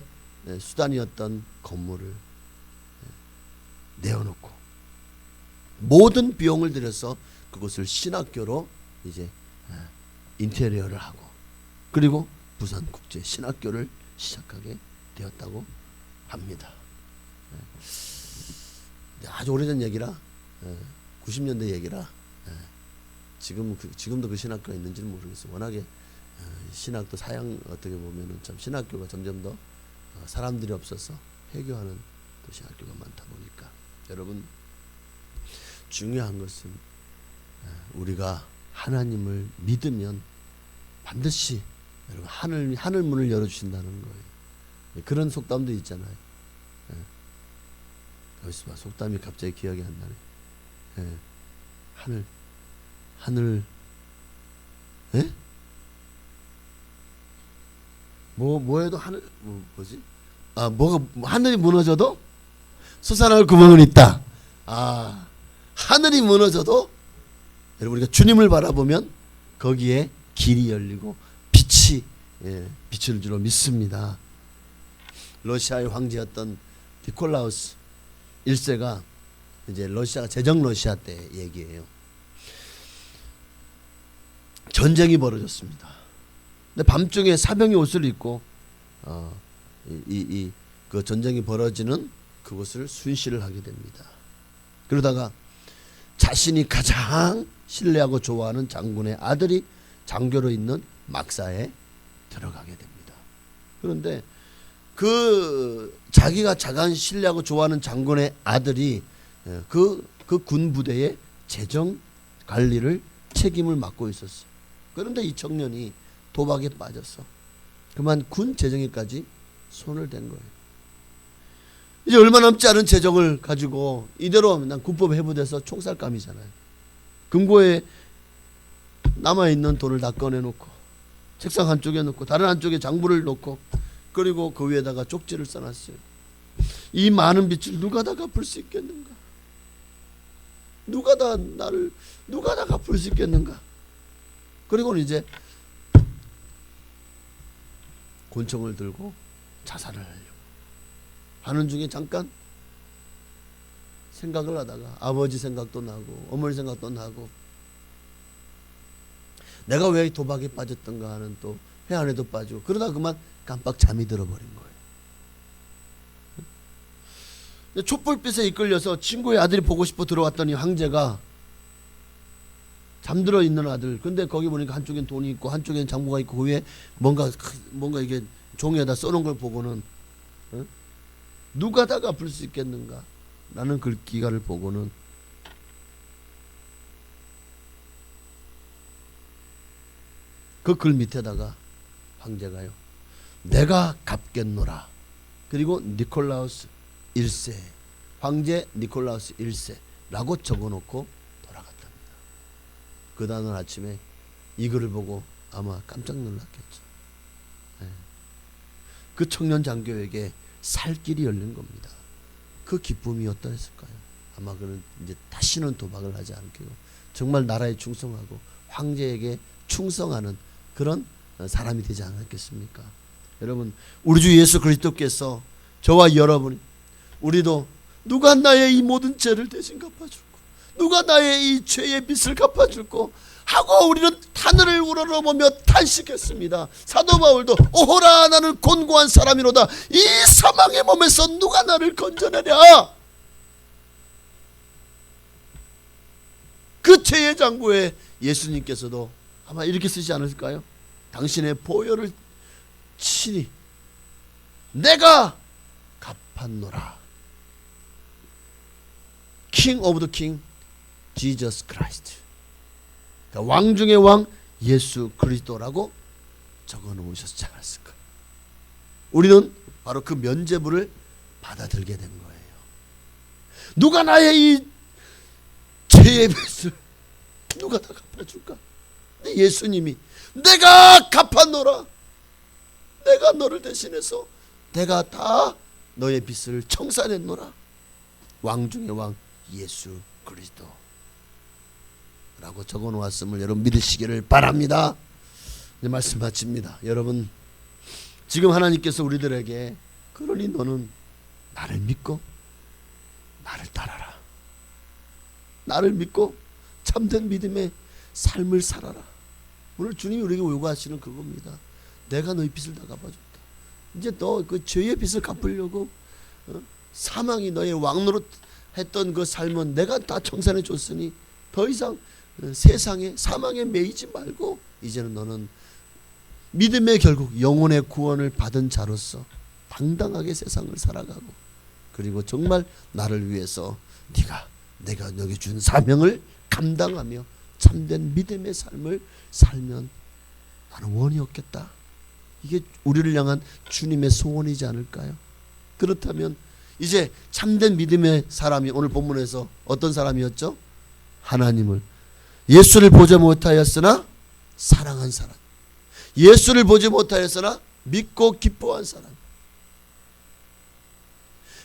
수단이었던 건물을 내어놓고 모든 비용을 들여서 그곳을 신학교로 이제 인테리어를 하고 그리고 부산국제 신학교를 시작하게 되었다고 합니다. 아주 오래전 얘기라 90년대 얘기라 지금도 그 신학교가 있는지는 모르겠어요. 워낙에 신학도 사양 어떻게 보면은 참 신학교가 점점 더 사람들이 없어서 폐교하는 또 신학교가 많다 보니까 여러분 중요한 것은 우리가 하나님을 믿으면 반드시 여러분 하늘 문을 열어주신다는 거예요. 그런 속담도 있잖아요. 여기서 봐, 속담이 갑자기 기억이 안 나네. 하늘, 뭐해도 하늘, 뭐지? 하늘이 무너져도 솟아날 구멍은 있다. 하늘이 무너져도 여러분 우리가 주님을 바라보면 거기에 길이 열리고 빛이 빛을 주로 믿습니다. 러시아의 황제였던 니콜라우스 1세가 이제 러시아가 제정 러시아 때 얘기예요. 전쟁이 벌어졌습니다. 근데 밤중에 사병이 옷을 입고 그 전쟁이 벌어지는 그곳을 순시를 하게 됩니다. 그러다가 자신이 가장 신뢰하고 좋아하는 장군의 아들이 장교로 있는 막사에 들어가게 됩니다. 그런데 그 자기가 가장 신뢰하고 좋아하는 장군의 아들이 그 군 부대의 재정 관리를 책임을 맡고 있었어요. 그런데 이 청년이 도박에 빠져서 그만 군 재정에까지 손을 댄 거예요. 이제 얼마 남지 않은 재정을 가지고 이대로 난 군법 해부돼서 총살감이잖아요. 금고에 남아있는 돈을 다 꺼내놓고 책상 한쪽에 놓고 다른 한쪽에 장부를 놓고 그리고 그 위에다가 쪽지를 써놨어요. 이 많은 빚을 누가 다 갚을 수 있겠는가? 누가 다 갚을 수 있겠는가? 그리고는 이제 권총을 들고 자살을 하려고 하는 중에 잠깐 생각을 하다가 아버지 생각도 나고 어머니 생각도 나고 내가 왜 도박에 빠졌던가 하는 또 회한에도 빠지고 그러다 그만 깜빡 잠이 들어버린 거예요. 촛불빛에 이끌려서 친구의 아들이 보고 싶어 들어왔더니 황제가 잠들어 있는 아들. 근데 거기 보니까 한쪽엔 돈이 있고 한쪽엔 장부가 있고 그 위에 뭔가 이게 종이에다 써놓은 걸 보고는 누가 다 갚을 수 있겠는가? 라는 글귀가를 보고는 그 글 밑에다가 황제가요. 내가 갚겠노라. 그리고 니콜라우스 1세 황제 니콜라우스 1세라고 적어놓고 돌아갔답니다. 그 다음 아침에 이 글을 보고 아마 깜짝 놀랐겠죠. 그 청년 장교에게 살 길이 열린 겁니다. 그 기쁨이 어떠했을까요? 아마 그는 이제 다시는 도박을 하지 않고 정말 나라에 충성하고 황제에게 충성하는 그런 사람이 되지 않았겠습니까? 여러분 우리 주 예수 그리스도께서 저와 여러분 우리도 누가 나의 이 모든 죄를 대신 갚아줄고 누가 나의 이 죄의 빚을 갚아줄고 하고 우리는 하늘을 우러러보며 탄식했습니다. 사도 바울도 오호라 나는 곤고한 사람이로다. 이 사망의 몸에서 누가 나를 건져내랴. 그 죄의 장부에 예수님께서도 아마 이렇게 쓰지 않을까요? 당신의 보혈을 친히 내가 갚았노라. King of the King Jesus Christ. 그러니까 왕 중의 왕 예수 그리스도라고 적어 놓으셨지 않았을까? 우리는 바로 그 면죄부를 받아들게 된 거예요. 누가 나의 이 죄의 빚을 누가 다 갚아줄까? 예수님이 내가 갚았노라. 내가 너를 대신해서 내가 다 너의 빚을 청산했노라. 왕 중의 왕 예수 그리스도 라고 적어 놓았음을 여러분 믿으시기를 바랍니다. 이제 말씀 마칩니다. 여러분, 지금 하나님께서 우리들에게 그러니 너는 나를 믿고 나를 따라라. 나를 믿고 참된 믿음의 삶을 살아라. 오늘 주님이 우리에게 요구하시는 그겁니다. 내가 너희 빚을 다 갚아줬다. 이제 너 그 죄의 빚을 갚으려고 사망이 너의 왕노릇 했던 그 삶은 내가 다 청산해 줬으니 더 이상 세상에 사망에 매이지 말고 이제는 너는 믿음의 결국 영혼의 구원을 받은 자로서 당당하게 세상을 살아가고, 그리고 정말 나를 위해서 내가 너에게 준 사명을 감당하며 참된 믿음의 삶을 살면 나는 원이 없겠다. 이게 우리를 향한 주님의 소원이지 않을까요? 그렇다면 이제 참된 믿음의 사람이 오늘 본문에서 어떤 사람이었죠? 하나님을, 예수를 보지 못하였으나 사랑한 사람, 예수를 보지 못하였으나 믿고 기뻐한 사람,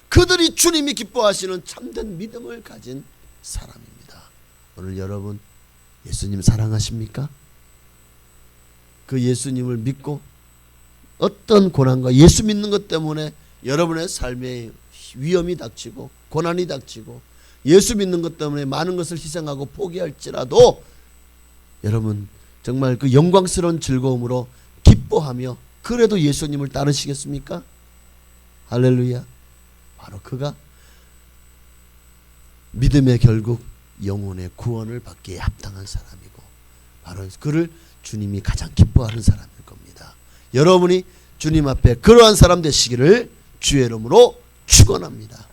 그들이 주님이 기뻐하시는 참된 믿음을 가진 사람입니다. 오늘 여러분 예수님 사랑하십니까? 그 예수님을 믿고 어떤 고난과 예수 믿는 것 때문에 여러분의 삶에 위험이 닥치고 고난이 닥치고 예수 믿는 것 때문에 많은 것을 희생하고 포기할지라도 여러분 정말 그 영광스러운 즐거움으로 기뻐하며 그래도 예수님을 따르시겠습니까? 할렐루야. 바로 그가 믿음의 결국 영혼의 구원을 받기에 합당한 사람이고, 바로 그를 주님이 가장 기뻐하는 사람일 겁니다. 여러분이 주님 앞에 그러한 사람 되시기를 주의 이름으로 축원합니다.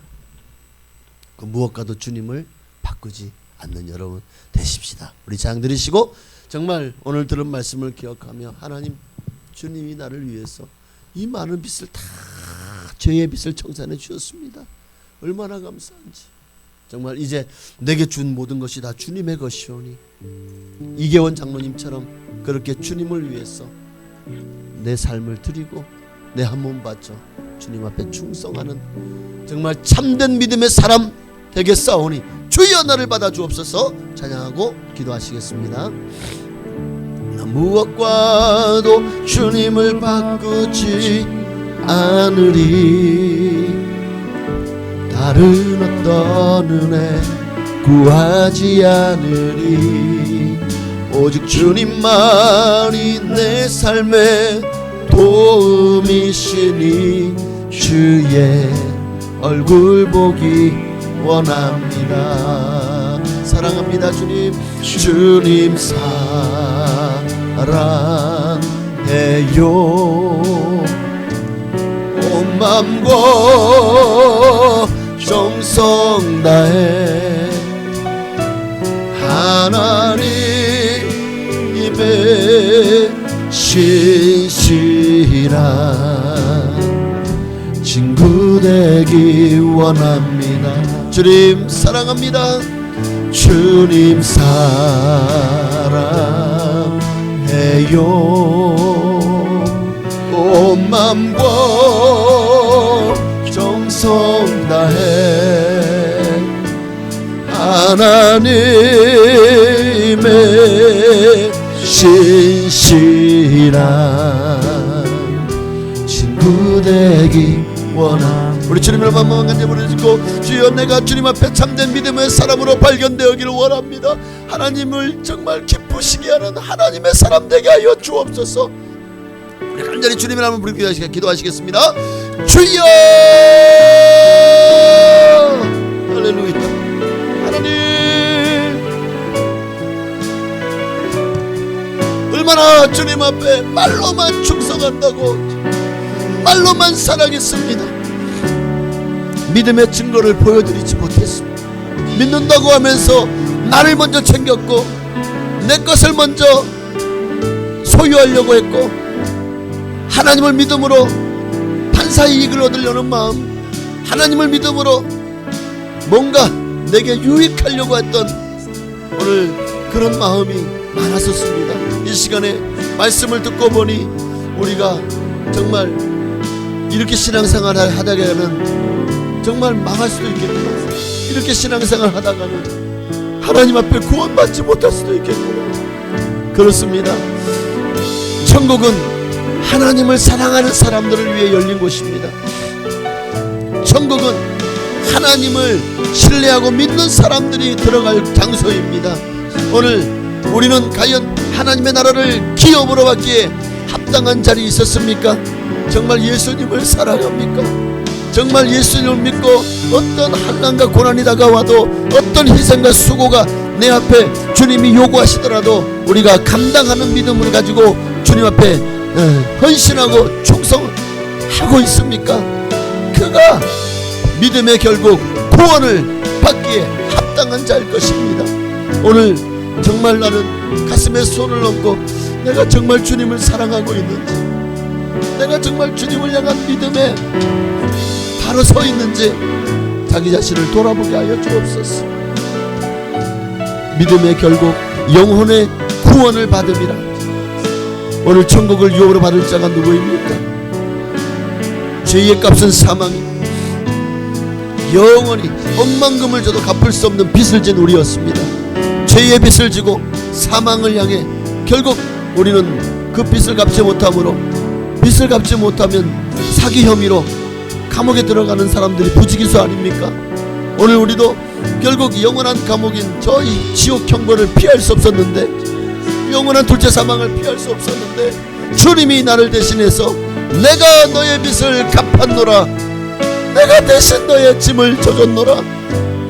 그 무엇과도 주님을 바꾸지 않는 여러분 되십시다. 우리 장 들으시고 정말 오늘 들은 말씀을 기억하며, 하나님, 주님이 나를 위해서 이 많은 빚을 다 죄의 빚을 청산해 주셨습니다. 얼마나 감사한지. 정말 이제 내게 준 모든 것이 다 주님의 것이오니 이계원 장로님처럼 그렇게 주님을 위해서 내 삶을 드리고 내 한 몸 바쳐 주님 앞에 충성하는 정말 참된 믿음의 사람 되겠사오니 주여 나를 받아 주옵소서. 찬양하고 기도하시겠습니다. 무엇과도 주님을 바꾸지 않으리, 다른 어떤 은혜 구하지 않으리, 오직 주님만이 내 삶의 도움이시니 주의 얼굴 보기 원합니다. 사랑합니다. 주님 사랑해요. 온 맘과 정성 다해 하나님의 신실한 친구 되기 원합니다. 주님 사랑합니다. 주님 사랑해요. 온 맘과 정성 다해 하나님의 신실한 친구 되기 원합니다. 우리 주님을 만만한 간절 부르짖고, 주여 내가 주님 앞에 참된 믿음의 사람으로 발견되기를 원합니다. 하나님을 정말 기쁘시게 하는 하나님의 사람 되게 하여 주옵소서. 우리 간절히 주님을 한번 부르짖고 기도하시겠습니다. 주여! 할렐루야. 하나님, 얼마나 주님 앞에 말로만 충성한다고, 말로만 사랑했습니다. 믿음의 증거를 보여드리지 못했습니다. 믿는다고 하면서 나를 먼저 챙겼고 내 것을 먼저 소유하려고 했고, 하나님을 믿음으로 판사의 이익을 얻으려는 마음, 하나님을 믿음으로 뭔가 내게 유익하려고 했던 오늘 그런 마음이 많았었습니다. 이 시간에 말씀을 듣고 보니 우리가 정말 이렇게 신앙생활을 하다가는 정말 망할 수도 있겠구나. 이렇게 신앙생활 하다가는 하나님 앞에 구원받지 못할 수도 있겠구나. 그렇습니다. 천국은 하나님을 사랑하는 사람들을 위해 열린 곳입니다. 천국은 하나님을 신뢰하고 믿는 사람들이 들어갈 장소입니다. 오늘 우리는 과연 하나님의 나라를 기업으로 받기에 합당한 자리에 있었습니까? 정말 예수님을 사랑합니까? 정말 예수님을 믿고 어떤 환난과 고난이 다가와도 어떤 희생과 수고가 내 앞에 주님이 요구하시더라도 우리가 감당하는 믿음을 가지고 주님 앞에 헌신하고 충성하고 있습니까? 그가 믿음의 결국 구원을 받기에 합당한 자일 것입니다. 오늘 정말 나는 가슴에 손을 얹고 내가 정말 주님을 사랑하고 있는지, 내가 정말 주님을 향한 믿음에 바로 서 있는지 자기 자신을 돌아보게 하여 주옵소서. 믿음의 결국 영혼의 구원을 받음이라. 오늘 천국을 유업으로 받을 자가 누구입니까? 죄의 값은 사망이, 영원히 억만금을 줘도 갚을 수 없는 빚을 진 우리였습니다. 죄의 빚을 지고 사망을 향해 결국 우리는 그 빚을 갚지 못함으로, 빚을 갚지 못하면 사기 혐의로 감옥에 들어가는 사람들이 부지기수 아닙니까? 오늘 우리도 결국 영원한 감옥인 저 이 지옥 형벌을 피할 수 없었는데, 영원한 둘째 사망을 피할 수 없었는데 주님이 나를 대신해서 내가 너의 빚을 갚았노라, 내가 대신 너의 짐을 져줬노라,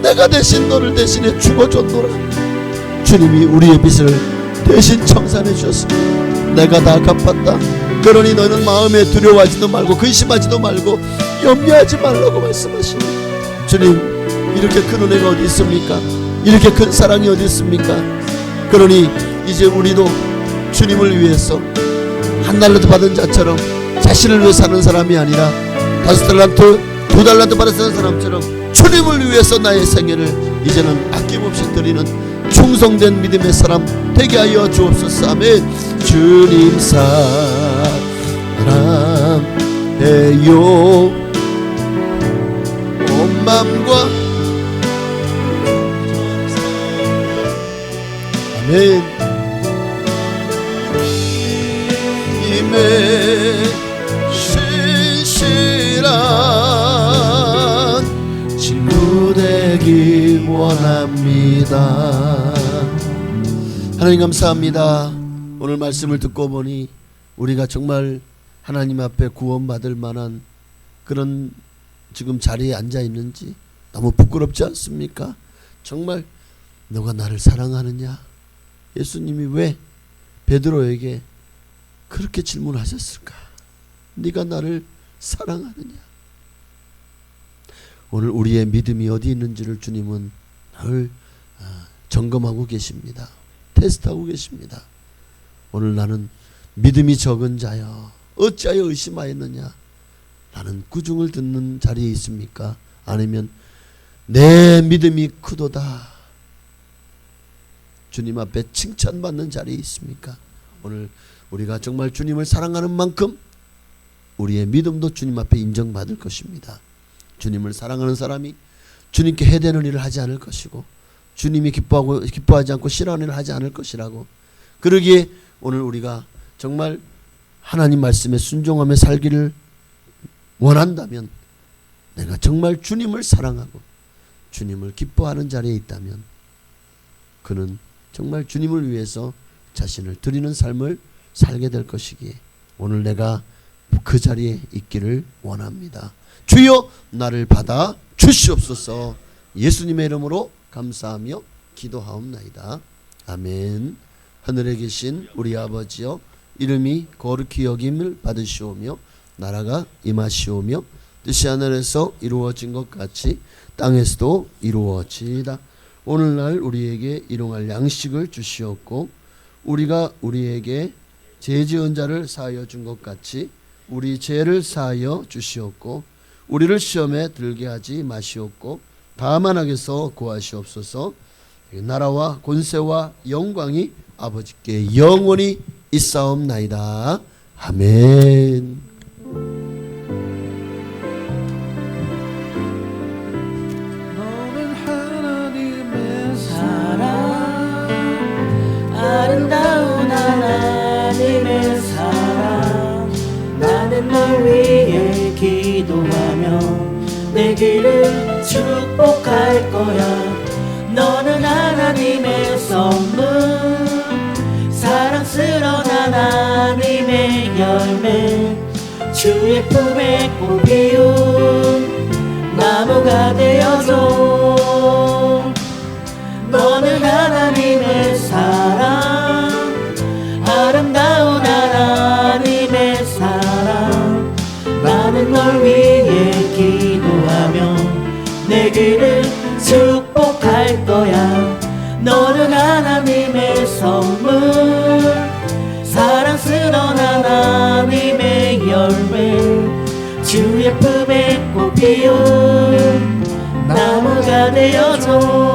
내가 대신 너를 대신해 죽어줬노라. 주님이 우리의 빚을 대신 청산해 주셨습니다. 내가 다 갚았다. 그러니 너는 마음에 두려워하지도 말고 근심하지도 말고 염려하지 말라고 말씀하십니다. 주님, 이렇게 큰 은혜가 어디 있습니까? 이렇게 큰 사랑이 어디 있습니까? 그러니 이제 우리도 주님을 위해서 한 달란트 받은 자처럼 자신을 위해 사는 사람이 아니라 5달란트 2달란트 받아 사는 사람처럼 주님을 위해서 나의 생애를 이제는 아낌없이 드리는 충성된 믿음의 사람 되게 하여 주옵소서. 아멘. 주님 사랑해요 온 맘과. 아멘. 임의 신실한 친구 되기 원합니다. 하나님 감사합니다. 오늘 말씀을 듣고 보니 우리가 정말 하나님 앞에 구원받을 만한 그런 지금 자리에 앉아 있는지 너무 부끄럽지 않습니까? 정말 너가 나를 사랑하느냐? 예수님이 왜 베드로에게 그렇게 질문하셨을까? 네가 나를 사랑하느냐? 오늘 우리의 믿음이 어디 있는지를 주님은 늘 점검하고 계십니다. 테스트하고 계십니다. 오늘 나는 믿음이 적은 자여 어찌하여 의심하였느냐? 나는 꾸중을 듣는 자리에 있습니까? 아니면 내 믿음이 크도다 주님 앞에 칭찬받는 자리에 있습니까? 오늘 우리가 정말 주님을 사랑하는 만큼 우리의 믿음도 주님 앞에 인정받을 것입니다. 주님을 사랑하는 사람이 주님께 해대는 일을 하지 않을 것이고 주님이 기뻐하지 않고 싫어하는 일을 하지 않을 것이라고. 그러기에 오늘 우리가 정말 하나님 말씀에 순종하며 살기를 원한다면, 내가 정말 주님을 사랑하고 주님을 기뻐하는 자리에 있다면 그는 정말 주님을 위해서 자신을 드리는 삶을 살게 될 것이기에 오늘 내가 그 자리에 있기를 원합니다. 주여 나를 받아 주시옵소서. 예수님의 이름으로 감사하며 기도하옵나이다. 아멘. 하늘에 계신 우리 아버지여, 이름이 거룩히 여김을 받으시오며 나라가 임하시오며 뜻이 하늘에서 이루어진 것 같이 땅에서도 이루어지이다. 오늘날 우리에게 일용할 양식을 주시옵고 우리가 우리에게 죄 지은 자를 사하여 준 것 같이 우리 죄를 사하여 주시옵고 우리를 시험에 들게 하지 마시옵고 다만 악에서 구하시옵소서. 나라와 권세와 영광이 아버지께 영원히 있사옵나이다. 아멘. 내 길을 축복할 거야. 너는 하나님의 선물, 사랑스러운 하나님의 열매, 주의 품에 꽃 피운 나무가 되어줘. 너는 하나님의 사랑, 아름다운 하나님의 사랑. 나는 널 위해 기도하며 내 길을 축복할 거야. 너는 하나님의 선물, 사랑스러운 하나님의 열매, 주의 품에 꽃 피운 나무가 되어줘.